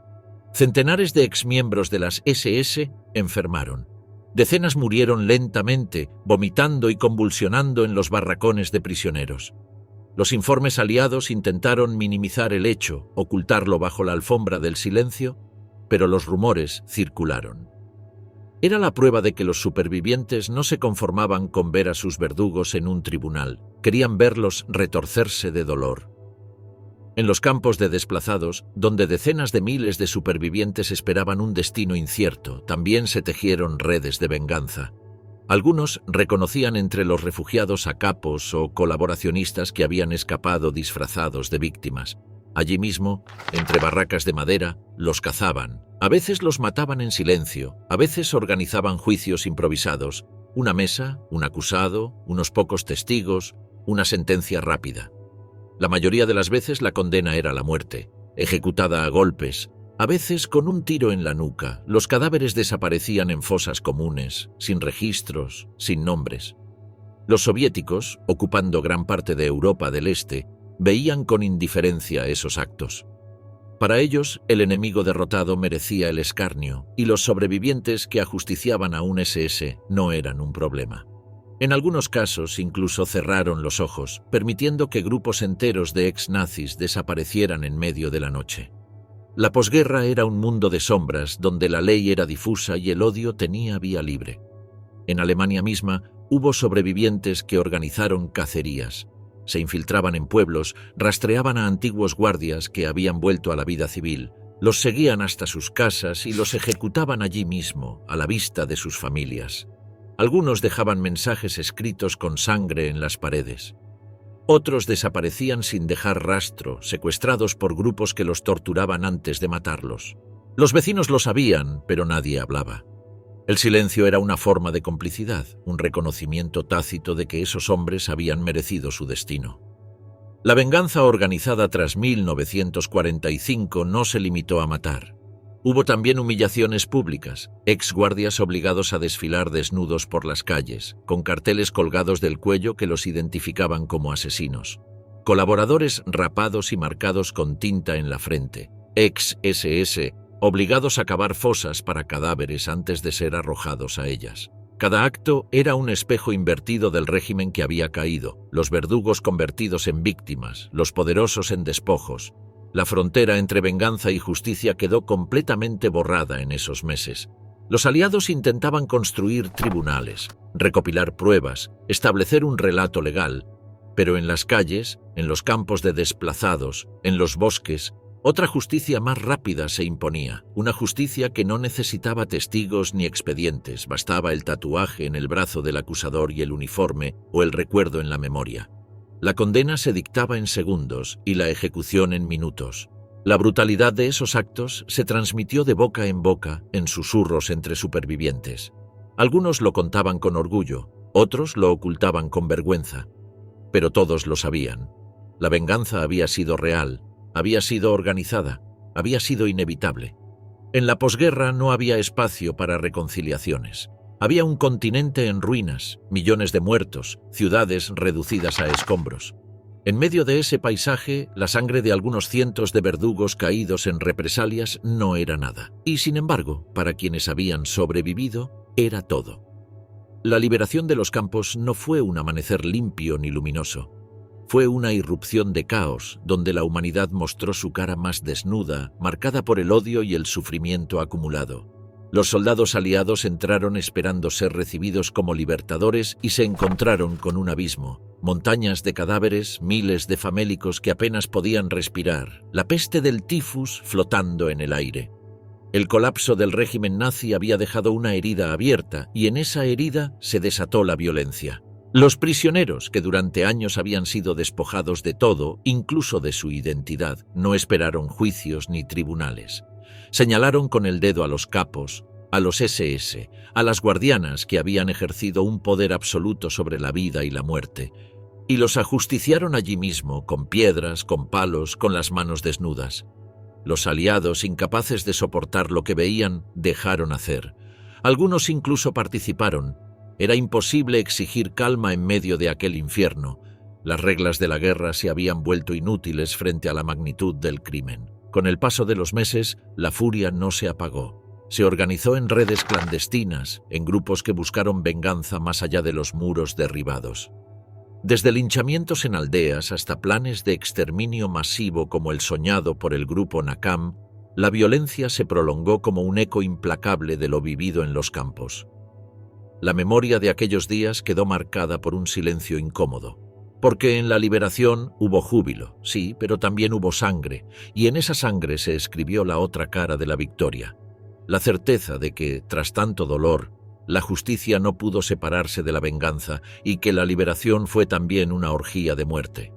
Centenares de exmiembros de las SS enfermaron. Decenas murieron lentamente, vomitando y convulsionando en los barracones de prisioneros. Los informes aliados intentaron minimizar el hecho, ocultarlo bajo la alfombra del silencio, pero los rumores circularon. Era la prueba de que los supervivientes no se conformaban con ver a sus verdugos en un tribunal, querían verlos retorcerse de dolor. En los campos de desplazados, donde decenas de miles de supervivientes esperaban un destino incierto, también se tejieron redes de venganza. Algunos reconocían entre los refugiados a capos o colaboracionistas que habían escapado disfrazados de víctimas. Allí mismo, entre barracas de madera, los cazaban. A veces los mataban en silencio, a veces organizaban juicios improvisados. Una mesa, un acusado, unos pocos testigos, una sentencia rápida. La mayoría de las veces la condena era la muerte, ejecutada a golpes, a veces con un tiro en la nuca. Los cadáveres desaparecían en fosas comunes, sin registros, sin nombres. Los soviéticos, ocupando gran parte de Europa del Este, veían con indiferencia esos actos. Para ellos, el enemigo derrotado merecía el escarnio, y los sobrevivientes que ajusticiaban a un SS no eran un problema. En algunos casos incluso cerraron los ojos, permitiendo que grupos enteros de ex-nazis desaparecieran en medio de la noche. La posguerra era un mundo de sombras donde la ley era difusa y el odio tenía vía libre. En Alemania misma hubo sobrevivientes que organizaron cacerías. Se infiltraban en pueblos, rastreaban a antiguos guardias que habían vuelto a la vida civil, los seguían hasta sus casas y los ejecutaban allí mismo, a la vista de sus familias. Algunos dejaban mensajes escritos con sangre en las paredes. Otros desaparecían sin dejar rastro, secuestrados por grupos que los torturaban antes de matarlos. Los vecinos lo sabían, pero nadie hablaba. El silencio era una forma de complicidad, un reconocimiento tácito de que esos hombres habían merecido su destino. La venganza organizada tras 1945 no se limitó a matar. Hubo también humillaciones públicas, exguardias obligados a desfilar desnudos por las calles, con carteles colgados del cuello que los identificaban como asesinos. Colaboradores rapados y marcados con tinta en la frente, ex-SS, obligados a cavar fosas para cadáveres antes de ser arrojados a ellas. Cada acto era un espejo invertido del régimen que había caído, los verdugos convertidos en víctimas, los poderosos en despojos. La frontera entre venganza y justicia quedó completamente borrada en esos meses. Los aliados intentaban construir tribunales, recopilar pruebas, establecer un relato legal, pero en las calles, en los campos de desplazados, en los bosques, otra justicia más rápida se imponía, una justicia que no necesitaba testigos ni expedientes, bastaba el tatuaje en el brazo del acusador y el uniforme o el recuerdo en la memoria. La condena se dictaba en segundos y la ejecución en minutos. La brutalidad de esos actos se transmitió de boca en susurros entre supervivientes. Algunos lo contaban con orgullo, otros lo ocultaban con vergüenza. Pero todos lo sabían. La venganza había sido real, había sido organizada, había sido inevitable. En la posguerra no había espacio para reconciliaciones. Había un continente en ruinas, millones de muertos, ciudades reducidas a escombros. En medio de ese paisaje, la sangre de algunos cientos de verdugos caídos en represalias no era nada. Y sin embargo, para quienes habían sobrevivido, era todo. La liberación de los campos no fue un amanecer limpio ni luminoso. Fue una irrupción de caos, donde la humanidad mostró su cara más desnuda, marcada por el odio y el sufrimiento acumulado. Los soldados aliados entraron esperando ser recibidos como libertadores y se encontraron con un abismo. Montañas de cadáveres, miles de famélicos que apenas podían respirar, la peste del tifus flotando en el aire. El colapso del régimen nazi había dejado una herida abierta y en esa herida se desató la violencia. Los prisioneros, que durante años habían sido despojados de todo, incluso de su identidad, no esperaron juicios ni tribunales. Señalaron con el dedo a los capos, a los SS, a las guardianas que habían ejercido un poder absoluto sobre la vida y la muerte, y los ajusticiaron allí mismo, con piedras, con palos, con las manos desnudas. Los aliados, incapaces de soportar lo que veían, dejaron hacer. Algunos incluso participaron. Era imposible exigir calma en medio de aquel infierno. Las reglas de la guerra se habían vuelto inútiles frente a la magnitud del crimen. Con el paso de los meses, la furia no se apagó. Se organizó en redes clandestinas, en grupos que buscaron venganza más allá de los muros derribados. Desde linchamientos en aldeas hasta planes de exterminio masivo como el soñado por el grupo Nakam, la violencia se prolongó como un eco implacable de lo vivido en los campos. La memoria de aquellos días quedó marcada por un silencio incómodo. Porque en la liberación hubo júbilo, sí, pero también hubo sangre, y en esa sangre se escribió la otra cara de la victoria. La certeza de que, tras tanto dolor, la justicia no pudo separarse de la venganza y que la liberación fue también una orgía de muerte.